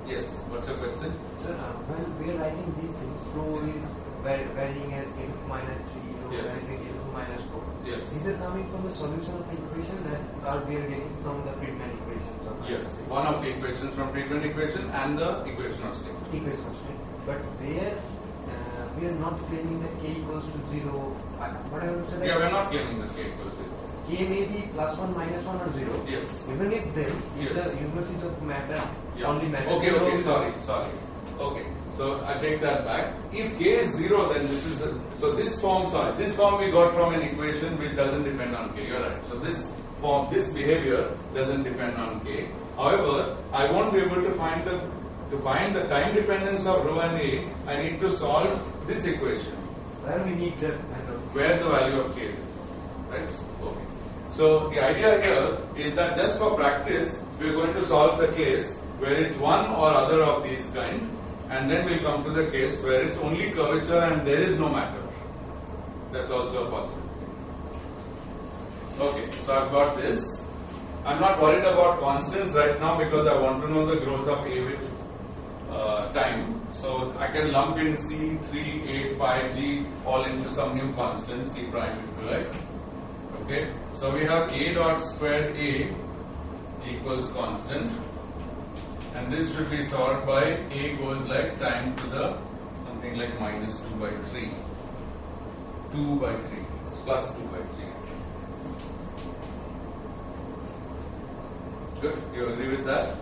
Speaker 1: Yes. What's your question?
Speaker 2: Sir, when we are writing these things, rho is varying as n minus 3, rho
Speaker 1: Yes.
Speaker 2: varying n minus 4.
Speaker 1: Yes.
Speaker 2: These are coming from the solution of the equation that we are getting from the Friedman equations.
Speaker 1: Yes. One of the equations from Friedman equation and the equation of state.
Speaker 2: Equation of state. But there, we are not claiming that k equals to 0. What I want to say
Speaker 1: Yeah,
Speaker 2: that
Speaker 1: we're not claiming that k equals 0.
Speaker 2: k may be plus 1, minus 1 or 0.
Speaker 1: Yes.
Speaker 2: Even if then, if
Speaker 1: Yes.
Speaker 2: the universe is of matter,
Speaker 1: Yeah.
Speaker 2: only matter.
Speaker 1: Okay,
Speaker 2: then rho
Speaker 1: okay,
Speaker 2: is-
Speaker 1: sorry. Okay, so I take that back. If k is 0, then this is so this form we got from an equation which doesn't depend on k. You're right. So this form, this behavior doesn't depend on k. However, I won't be able to find the time dependence of rho and a. I need to solve this equation
Speaker 2: Where we need that kind of.
Speaker 1: where the value of k is, right? Okay. So the idea here is that just for practice, we're going to solve the case where it's one or other of these kind, and then we'll come to the case where it's only curvature and there is no matter. That's also a possibility. Okay, so I've got this. I'm not worried about constants right now because I want to know the growth of A with time. So I can lump in C, 3, 8, pi, G all into some new constant, C prime if you like. Okay, so we have A dot squared A equals constant, and this should be solved by A goes like time to the something like minus 2 by 3. 2 by 3 plus 2 by 3. Good, you agree with that?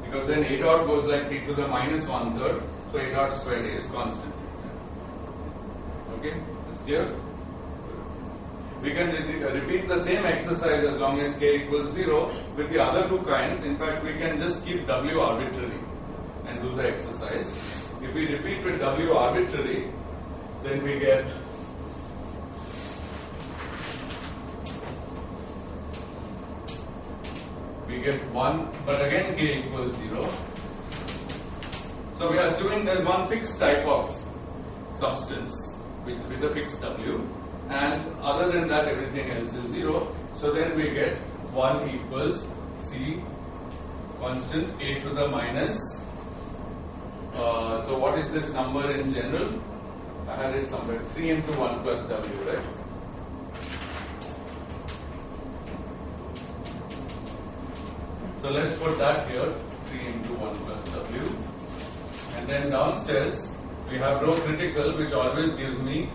Speaker 1: Because then A dot goes like t to the minus 1/3, so A dot squared A is constant. Okay, is clear? We can repeat the same exercise as long as k equals 0 with the other two kinds. In fact, we can just keep W arbitrary and do the exercise. If we repeat with W arbitrary, then we get we get 1, but again k equals 0. So we are assuming there is one fixed type of substance with a fixed W, and other than that everything else is 0. So then we get 1 equals C constant A to the minus. So what is this number in general? I had it somewhere, 3 into 1 plus W, right? So let's put that here, 3 into 1 plus W. And then downstairs, we have rho critical, which always gives me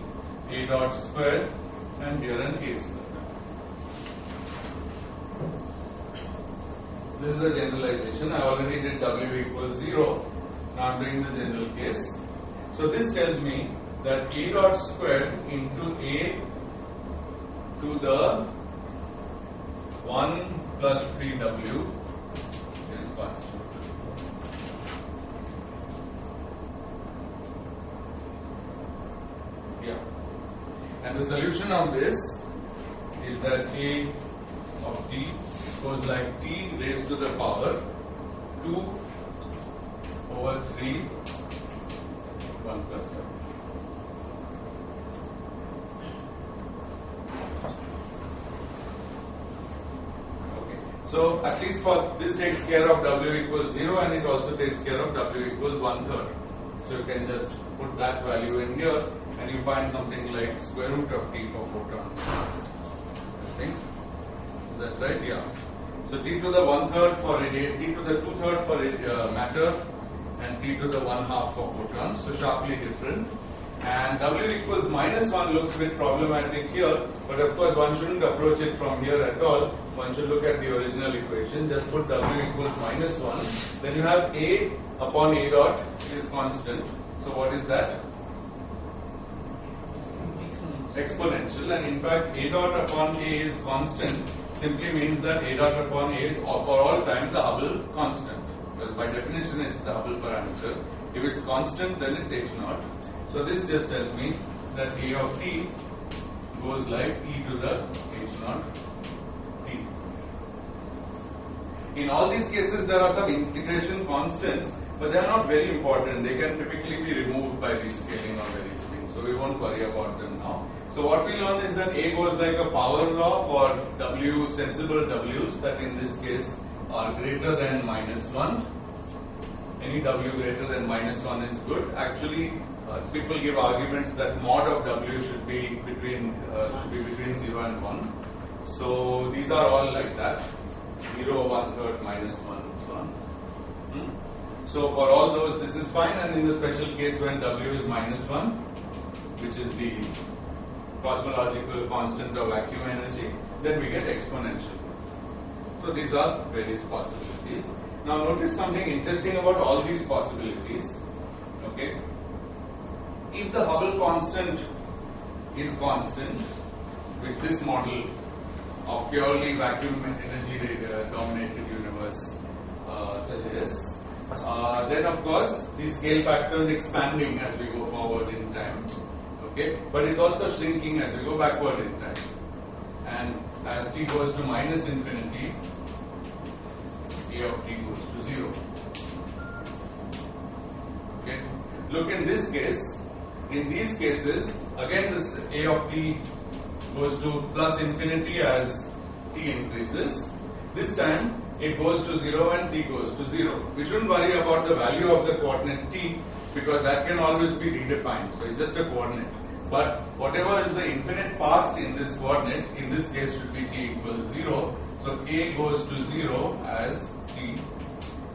Speaker 1: A dot square and here an A square. This is the generalization. I already did W equals 0. Now I'm doing the general case. So this tells me that A dot squared into A to the 1 plus 3W is constant. Yeah. And the solution of this is that A of t goes like t raised to the power 2 over 3 1 plus 1. Okay. So at least for this takes care of W equals 0 and it also takes care of W equals 1/3. So you can just put that value in here and you find something like square root of t for photons. I think. Is that right? Yeah. So t to the 1/3 for t to the 2/3 for matter, and t to the 1/2 for photons. So sharply different. And W equals -1 looks a bit problematic here, but of course one shouldn't approach it from here at all. One should look at the original equation. Just put W equals -1. Then you have A upon A dot is constant. So what is that? Exponential. And in fact, A dot upon A is constant simply means that A dot upon A is for all time the Hubble constant. Well, by definition, it's the Hubble parameter. If it's constant, then it's H naught. So this just tells me that A of t goes like e to the H naught t. In all these cases, there are some integration constants, but they are not very important. They can typically be removed by rescaling or various things. So we won't worry about them now. So what we learn is that A goes like a power law for W, sensible W's that in this case are greater than -1. Any W greater than -1 is good. Actually, people give arguments that mod of W should be between 0 and 1. So these are all like that. 0, 1/3, -1, and so on. So for all those, this is fine. And in the special case when W is -1, which is the cosmological constant of vacuum energy, then we get exponential. So these are various possibilities. Now notice something interesting about all these possibilities. Okay, if the Hubble constant is constant, which this model of purely vacuum energy dominated universe suggests, then of course the scale factor is expanding as we go forward in time. Okay, but it's also shrinking as we go backward in time. And as t goes to -infinity, A of t goes to 0. Okay, look in this case. In these cases, again this A of t goes to +infinity as t increases. This time it goes to 0 and t goes to 0. We shouldn't worry about the value of the coordinate t because that can always be redefined. So it's just a coordinate. But whatever is the infinite past in this coordinate, in this case should be t equals 0. So A goes to 0 as t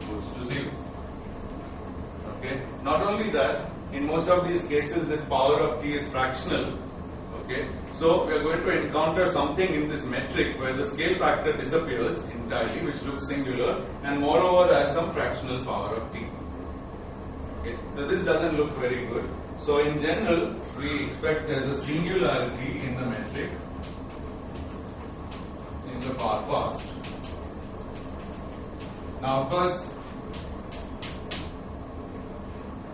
Speaker 1: goes to 0. Okay. Not only that, in most of these cases, this power of t is fractional. Okay. So we are going to encounter something in this metric where the scale factor disappears entirely, which looks singular, and moreover has some fractional power of t. Okay. So this doesn't look very good. So in general, we expect there's a singularity in the metric in the far past. Now, of course,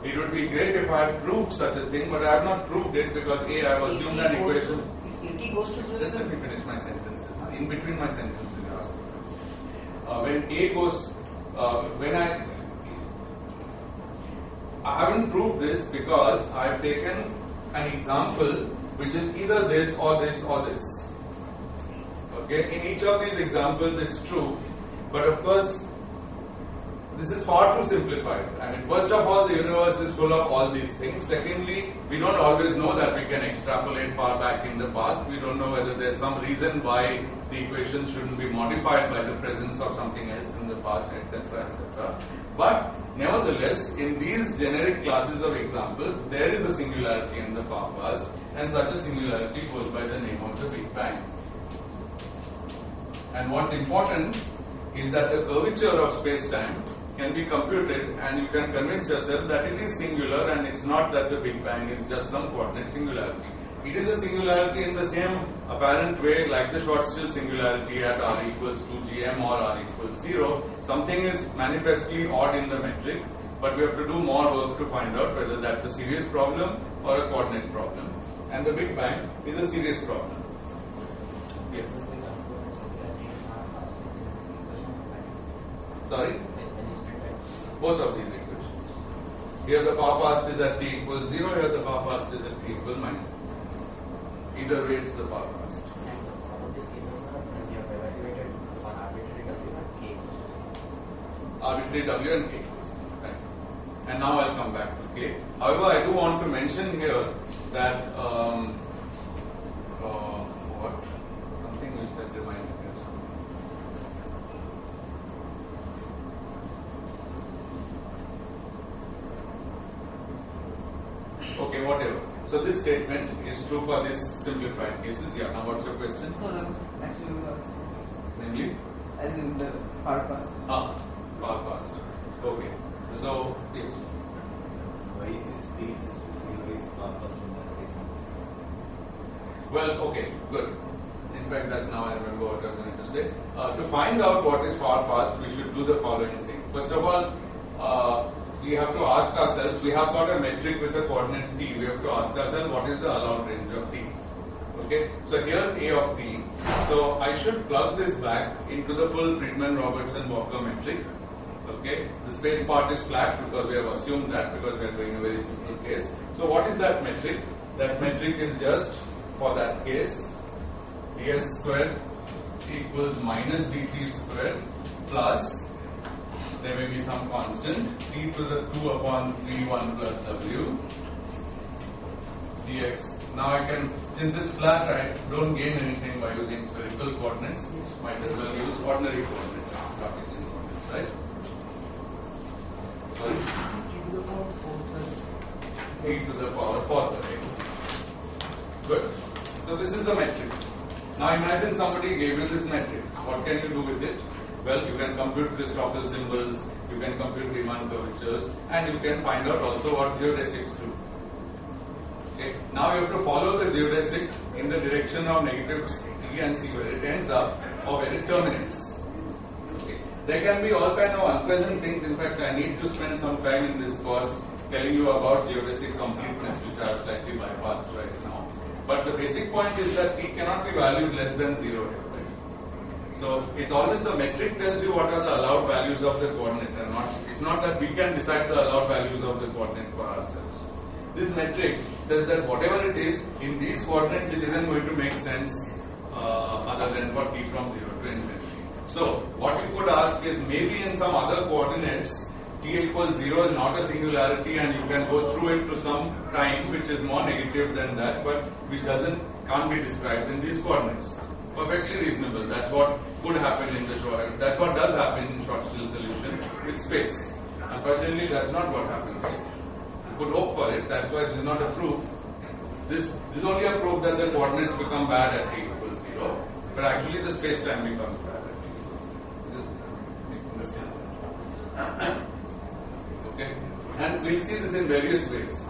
Speaker 1: it would be great if I had proved such a thing, but I have not proved it because A, I have assumed an equation.
Speaker 4: If t goes to 0,
Speaker 1: Just let me finish my sentences. In between my sentences, you ask. When A goes, when I haven't proved this because I have taken an example which is either this or this or this. Okay, in each of these examples it's true, but of course this is far too simplified. I mean, first of all, the universe is full of all these things. Secondly, we don't always know that we can extrapolate far back in the past. We don't know whether there's some reason why the equation shouldn't be modified by the presence of something else in the past, etc., etc. But nevertheless, in these generic classes of examples, there is a singularity in the far past, and such a singularity goes by the name of the Big Bang. And what's important is that the curvature of space-time can be computed, and you can convince yourself that it is singular and it's not that the Big Bang is just some coordinate singularity. It is a singularity in the same apparent way like the Schwarzschild singularity at r equals 2gm or r equals 0. Something is manifestly odd in the metric, but we have to do more work to find out whether that's a serious problem or a coordinate problem. And the Big Bang is a serious problem. Yes. Sorry? Both of these equations. Here the far past is at t equals 0, here the far past is at t equals -0. Either way it's the far past.
Speaker 2: All of these cases are when you have evaluated for arbitrary W and K equals to 0.
Speaker 1: Arbitrary W and K equals 0. Right. And now I'll come back to K. However, I do want to mention here that something which that reminded me of something. Okay, whatever. So this statement is true for this simplified cases. Yeah, now what's your question?
Speaker 4: No, actually was
Speaker 1: Namely?
Speaker 4: as in the far past.
Speaker 1: Far past. Okay. So, yes.
Speaker 5: Why is this state is far past from that case?
Speaker 1: Well, okay, good. In fact, that now I remember what I was going to say. To find out what is far past, we should do the following thing. First of all, we have to ask ourselves, we have got a metric with a coordinate t. We have to ask ourselves what is the allowed range of t. Okay, so here's a of t. So I should plug this back into the full Friedman-Robertson-Walker metric. Okay, the space part is flat because we have assumed that because we are doing a very simple case. So what is that metric? That metric is just for that case ds squared equals minus dt squared plus there may be some constant t to the 2 upon 3 1 plus w dx. Now I can, since it's flat, I don't gain anything by using spherical coordinates. Might as well use ordinary coordinates, Cartesian coordinates, right? Sorry? E to the power 4 x. Good. So this is the metric. Now imagine somebody gave you this metric. What can you do with it? Well, you can compute Christoffel symbols, you can compute Riemann curvatures, and you can find out also what geodesics do. Okay. Now you have to follow the geodesic in the direction of negative t and see where it ends up or where it terminates. Okay. There can be all kind of unpleasant things. In fact, I need to spend some time in this course telling you about geodesic completeness, which I have slightly bypassed right now. But the basic point is that t cannot be valued less than 0 here. So it's always the metric tells you what are the allowed values of the coordinate, and it's not that we can decide the allowed values of the coordinate for ourselves. This metric says that whatever it is in these coordinates, it isn't going to make sense other than for t from 0 to infinity. So what you could ask is maybe in some other coordinates t equals 0 is not a singularity, and you can go through it to some time which is more negative than that, but which can't be described in these coordinates. Perfectly reasonable. That's what could happen in the short. That's what does happen in Schwarzschild solution with space. Unfortunately, that's not what happens. You could hope for it. That's why this is not a proof. This is only a proof that the coordinates become bad at t equals 0, but actually the space-time becomes bad at t equals 0. Okay, and we'll see this in various ways.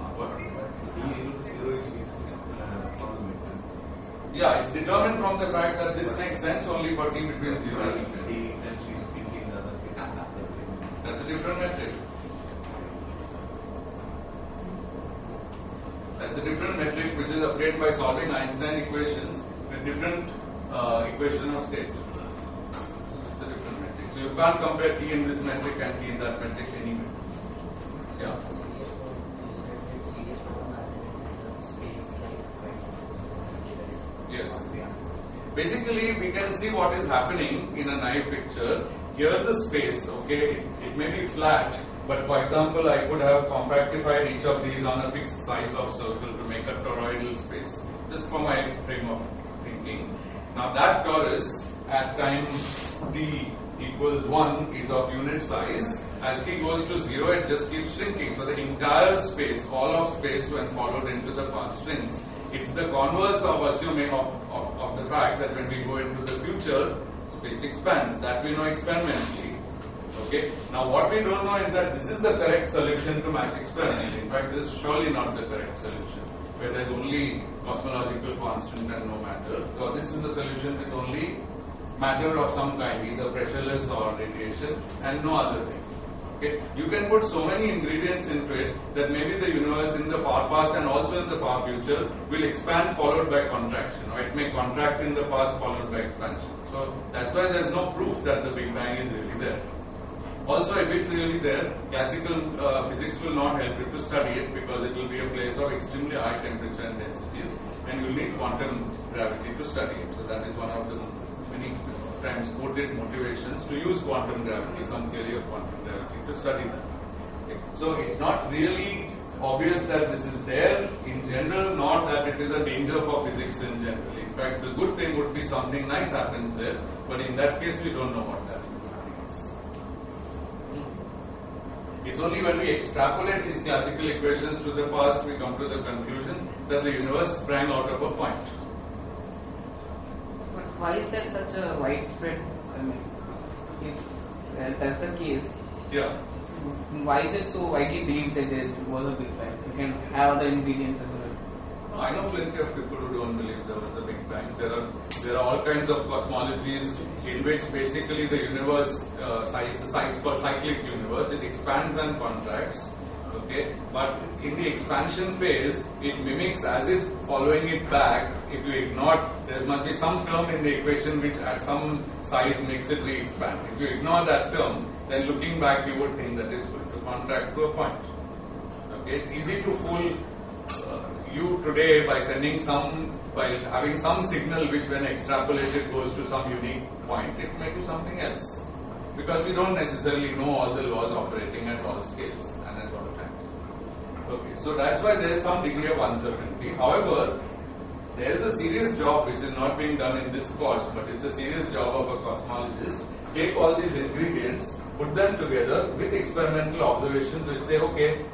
Speaker 1: Yeah, it's determined from the fact that this makes sense only for t between 0 and infinity. That's a different metric. That's a different metric which is obtained by solving Einstein equations with different equation of state. It's a different metric. So you can't compare t in this metric and t in that metric anyway. Yeah. Yes. Basically, we can see what is happening in a naive picture. Here is the space, okay? It may be flat, but for example, I could have compactified each of these on a fixed size of circle to make a toroidal space, just for my frame of thinking. Now that torus at time t equals 1 is of unit size. As t goes to 0, it just keeps shrinking. So the entire space, all of space when followed into the path shrinks. It's the converse of assuming of the fact that when we go into the future, space expands. That we know experimentally. Okay. Now what we don't know is that this is the correct solution to match experimentally. In fact, this is surely not the correct solution, where there is only cosmological constant and no matter. So this is the solution with only matter of some kind, either pressureless or radiation, and no other thing. Okay. You can put so many ingredients into it that maybe the universe in the far past and also in the far future will expand followed by contraction, or it may contract in the past followed by expansion. So that's why there is no proof that the Big Bang is really there. Also, if it's really there, classical physics will not help you to study it because it will be a place of extremely high temperature and densities, and you need quantum gravity to study it. So that is one of the many times quoted motivations to use quantum gravity, some theory of quantum gravity, to study that. Okay. So it's not really obvious that this is there in general, nor that it is a danger for physics in general. In fact, the good thing would be something nice happens there, but in that case we don't know what that is. It's only when we extrapolate these classical equations to the past we come to the conclusion that the universe sprang out of a point.
Speaker 4: But why is there such a widespread? I mean, if that's the case,
Speaker 1: Yeah.
Speaker 4: why is it so widely believed that there was a Big Bang? You can have other ingredients as well.
Speaker 1: I know plenty of people who don't believe there was a Big Bang. There are all kinds of cosmologies in which basically the universe, it's called cyclic universe, it expands and contracts. Okay, but in the expansion phase, it mimics as if following it back. If you ignore, there must be some term in the equation which at some size makes it re-expand. If you ignore that term, then looking back, you would think that it's going to contract to a point. Okay, it's easy to fool you today by having some signal which when extrapolated goes to some unique point, it may do something else. Because we don't necessarily know all the laws operating at all scales and at all times. Okay, so that's why there is some degree of uncertainty. However, there is a serious job which is not being done in this course, but it's a serious job of a cosmologist. Take all these ingredients, put them together with experimental observations which say, okay,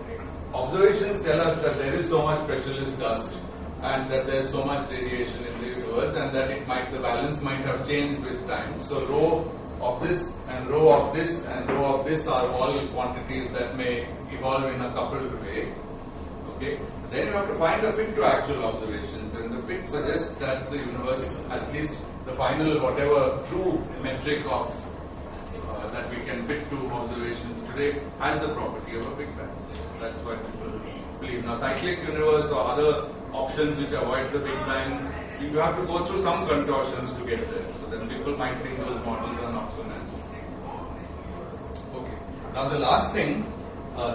Speaker 1: observations tell us that there is so much specialist dust and that there is so much radiation in the universe and that the balance might have changed with time. So rho of this and rho of this and rho of this are all quantities that may evolve in a coupled way. Okay. Then you have to find a fit to actual observations, and the fit suggests that the universe, at least the final whatever true metric of that we can fit to observations today, has the property of a Big Bang. That's what people believe. Now, cyclic universe or other options which avoid the Big Bang, you have to go through some contortions to get there. So then people might think those models are not so natural. Okay. Now the last thing,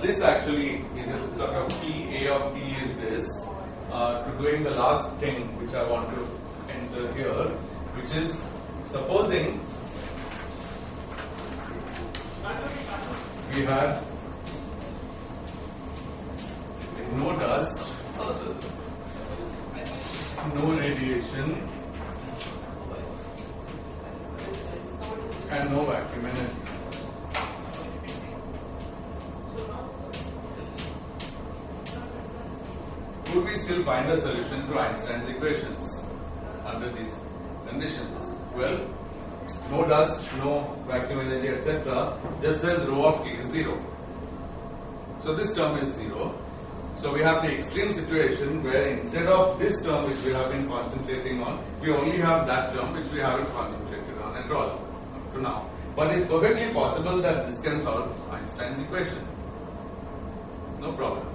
Speaker 1: this actually is a sort of key. A of T is this. To doing the last thing which I want to enter here, which is supposing we have no dust, no radiation, and no vacuum energy. Could we still find a solution to Einstein's equations under these conditions? Well, no dust, no vacuum energy, etc. just says rho of T is 0. So this term is 0. So we have the extreme situation where instead of this term which we have been concentrating on, we only have that term which we haven't concentrated on at all up to now. But it's perfectly possible that this can solve Einstein's equation. No problem.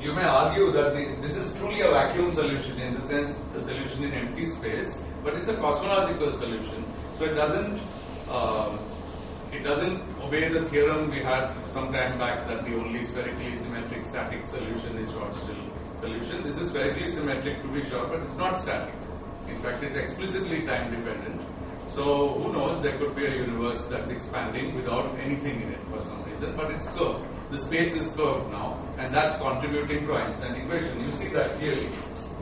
Speaker 1: You may argue that this is truly a vacuum solution in the sense a solution in empty space, but it's a cosmological solution. So it doesn't obey the theorem we had some time back that the only spherically symmetric static solution is Schwarzschild solution. This is spherically symmetric to be sure, but it's not static. In fact, it's explicitly time dependent. So who knows, there could be a universe that's expanding without anything in it for some reason, but it's curved. The space is curved now, and that's contributing to Einstein equation. You see that clearly.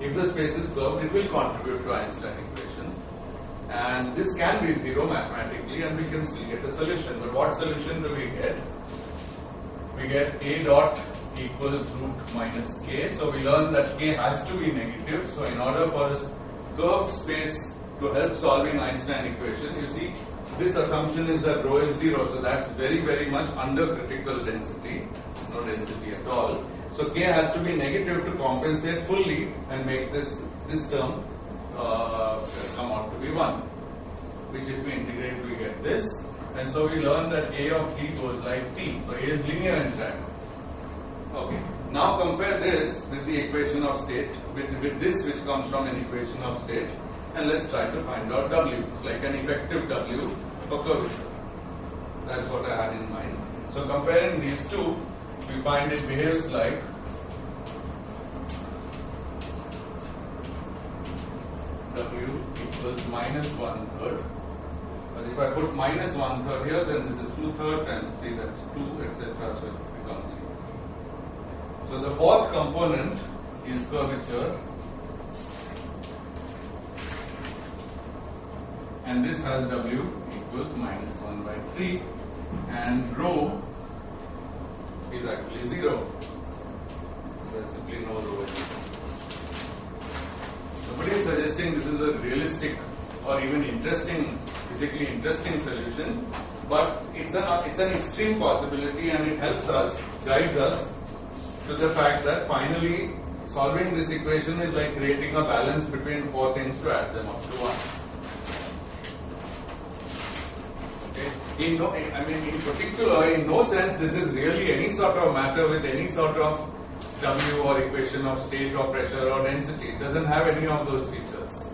Speaker 1: If the space is curved, it will contribute to Einstein equation. And this can be 0 mathematically, and we can still get a solution. But what solution do we get? We get A dot equals root minus K. So we learn that K has to be negative. So in order for this curved space to help solving Einstein equation, you see, this assumption is that rho is 0, so that's very, very much under critical density, no density at all. So K has to be negative to compensate fully and make this term come out to be 1, which if we integrate we get this. And so we learn that A of T goes like T, so A is linear and time. Okay, now compare this with the equation of state, with this which comes from an equation of state, and let's try to find out W. It's like an effective W for curvature. That's what I had in mind. So comparing these two, we find it behaves like W equals minus 1/3. But if I put minus 1/3 here, then this is 2/3 times 3, that's 2, etc. So it becomes 0. So the fourth component is curvature. And this has W equals minus 1/3, and rho is actually 0. There is simply no rho. Nobody is suggesting this is a realistic or even interesting, physically interesting solution, but it's an extreme possibility, and it helps us, guides us to the fact that finally solving this equation is like creating a balance between 4 things to add them up to 1. Okay. In particular, in no sense this is really any sort of matter with any sort of W or equation of state or pressure or density. It doesn't have any of those features.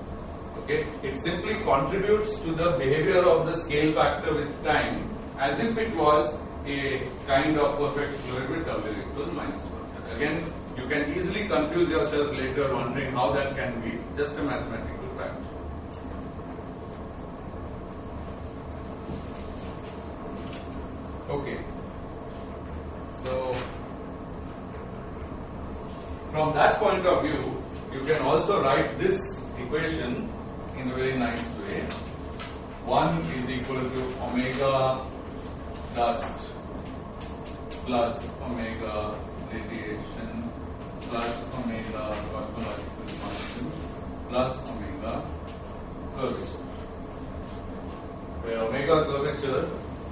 Speaker 1: Okay. It simply contributes to the behavior of the scale factor with time as if it was a kind of perfect fluid with W equals -1. Again, you can easily confuse yourself later wondering how that can be. Just a mathematical fact. Okay. So, from that point of view, you can also write this equation in a very nice way. 1 is equal to omega dust plus omega radiation plus omega cosmological constant plus omega curvature, where omega curvature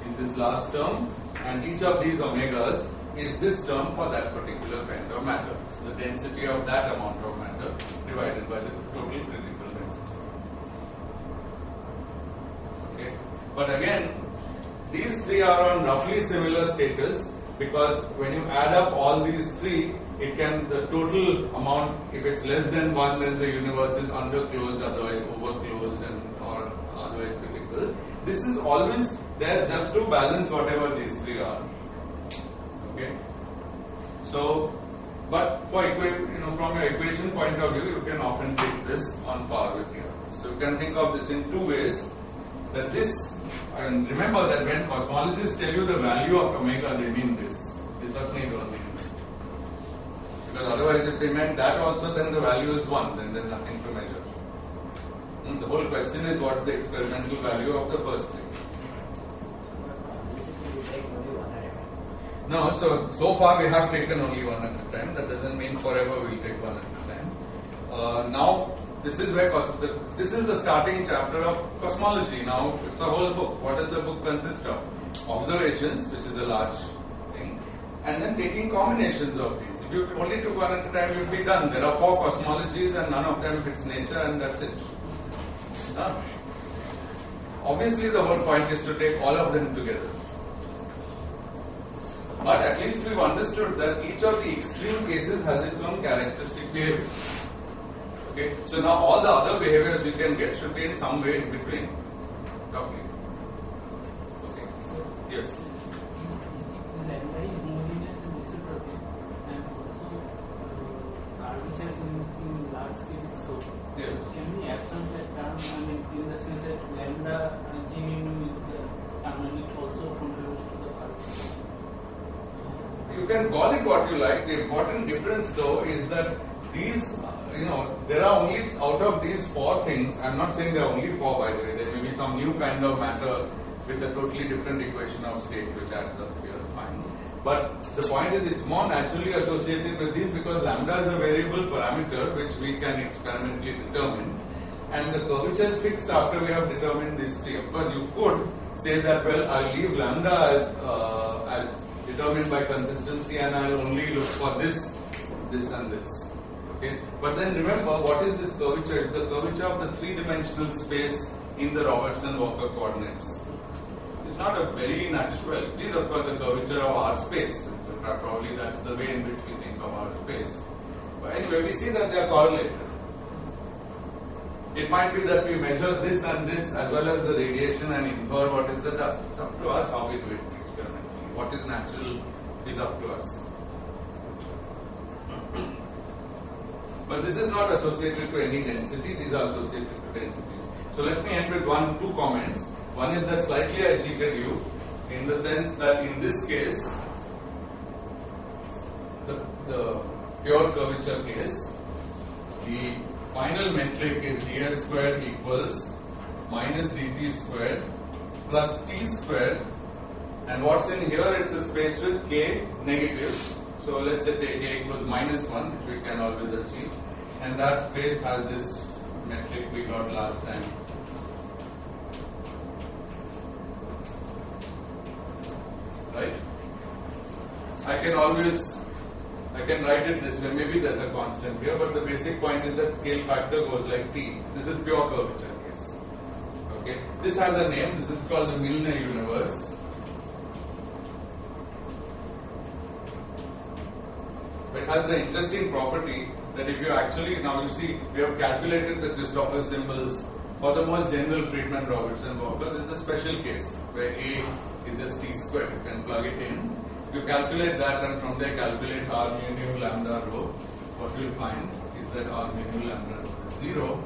Speaker 1: is this last term, and each of these omegas is this term for that particular kind of matter. So the density of that amount of matter divided by the total critical density. Okay. But again, these three are on roughly similar status, because when you add up all these three, it can, the total amount, if it's less than 1, then the universe is underclosed, otherwise overclosed, and or otherwise critical. This is always there just to balance whatever these three are. Okay. So, but for from your equation point of view, you can often take this on par with the others. So you can think of this in two ways. That this, and remember that when cosmologists tell you the value of omega, they mean this. They certainly don't mean this. Because otherwise, if they meant that also, then the value is 1. Then there's nothing to measure. The whole question is what's the experimental value of the first thing. No, so far we have taken only one at a time. That doesn't mean forever we'll take one at a time. Now, this is where this is the starting chapter of cosmology. Now, it's a whole book. What does the book consist of? Observations, which is a large thing, and then taking combinations of these. If you only took one at a time, you'd be done. There are 4 cosmologies, and none of them fits nature, and that's it. Obviously, the whole point is to take all of them together. But at least we've understood that each of the extreme cases has its own characteristic behavior. Okay, so now all the other behaviors you can get should be in some way in between. Roughly. Okay. Yes.
Speaker 3: Lambda is homogeneous and reciprocal, and also arbitrary in large scale. So,
Speaker 1: Yes.
Speaker 3: can we absent that term? I mean, in the sense that lambda G mu is the term, and it also contributes to the curve.
Speaker 1: You can call it what you like. The important difference, though, is that these, there are only, out of these 4 things, I'm not saying there are only 4, by the way, there may be some new kind of matter with a totally different equation of state which adds up here, fine. But the point is, it's more naturally associated with these because lambda is a variable parameter which we can experimentally determine, and the curvature is fixed after we have determined these 3. Of course, you could say that, well, I'll leave lambda as determined by consistency, and I'll only look for this, this, and this. Okay, but then remember, what is this curvature? It's the curvature of the 3-dimensional space in the Robertson-Walker coordinates. It's not a very natural. Well, it is of course the curvature of our space. So probably that's the way in which we think of our space. But anyway, we see that they are correlated. It might be that we measure this and this as well as the radiation and infer what is the dust. It's up to us how we do it experimentally. What is natural is up to us. But this is not associated to any density, these are associated to densities. So let me end with 2 comments. One is that slightly I cheated you in the sense that in this case, the pure curvature case, the final metric is ds squared equals minus dt squared plus t squared And what's in here? It's a space with k negatives. So let's say k equals -1, which we can always achieve. And that space has this metric we got last time. Right? I can write it this way. Maybe there's a constant here, but the basic point is that scale factor goes like t. This is pure curvature case. Okay. This has a name. This is called the Milnor universe. It has the interesting property that if you actually, now you see, we have calculated the Christoffel symbols for the most general Friedmann-Robertson-Walker. This is a special case where A is just t squared. You can plug it in. You calculate that and from there calculate r mu lambda rho. What you'll find is that r mu lambda rho is 0,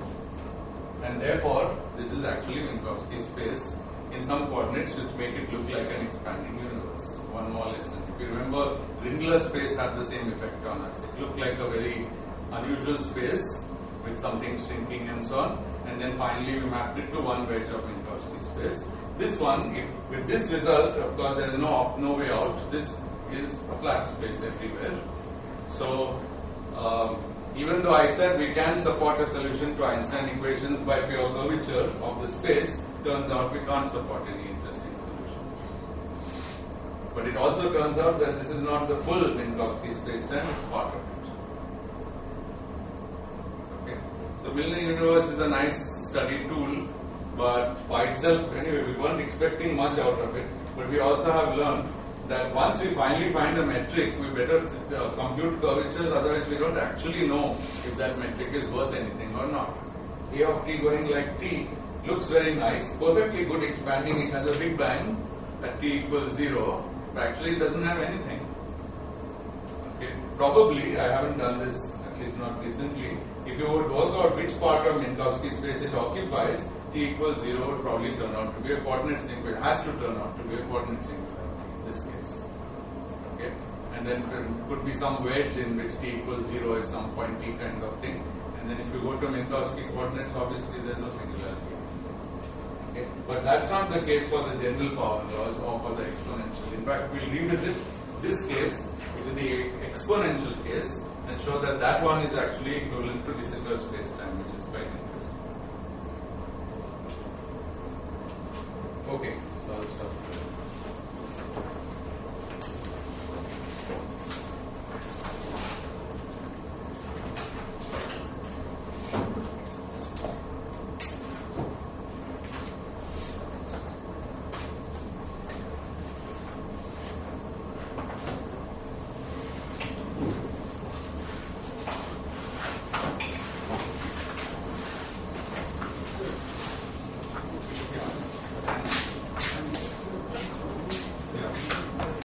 Speaker 1: and therefore this is actually Minkowski space in some coordinates which make it look like an expanding universe. One more lesson. If you remember, Rindler space had the same effect on us. It looked like a very unusual space with something shrinking and so on, and then finally we mapped it to one wedge of Minkowski space. This one, if with this result, of course there is no way out. This is a flat space everywhere. So even though I said we can support a solution to Einstein equations by pure curvature of the space, turns out we can't support any interesting solution. But it also turns out that this is not the full Minkowski spacetime, it's part of it. Okay. So Milnor universe is a nice study tool, but by itself, anyway, we weren't expecting much out of it. But we also have learned that once we finally find a metric, we better compute curvatures, otherwise we don't actually know if that metric is worth anything or not. A of t going like t looks very nice, perfectly good expanding, it has a big bang at t equals 0, but actually it doesn't have anything. Okay. Probably, I haven't done this, at least not recently, if you would work out which part of Minkowski space it occupies, t equals 0 would probably turn out to be a coordinate singularity, has to turn out to be a coordinate singularity in this case. Okay. And then there could be some wedge in which t equals 0 is some point t kind of thing. And then if you go to Minkowski coordinates, obviously there is no singularity. Okay. But that's not the case for the general power laws or for the exponential. In fact, we'll revisit this case, which is the exponential case, and show that that one is actually equivalent to de Sitter spacetime, which is quite interesting. Okay.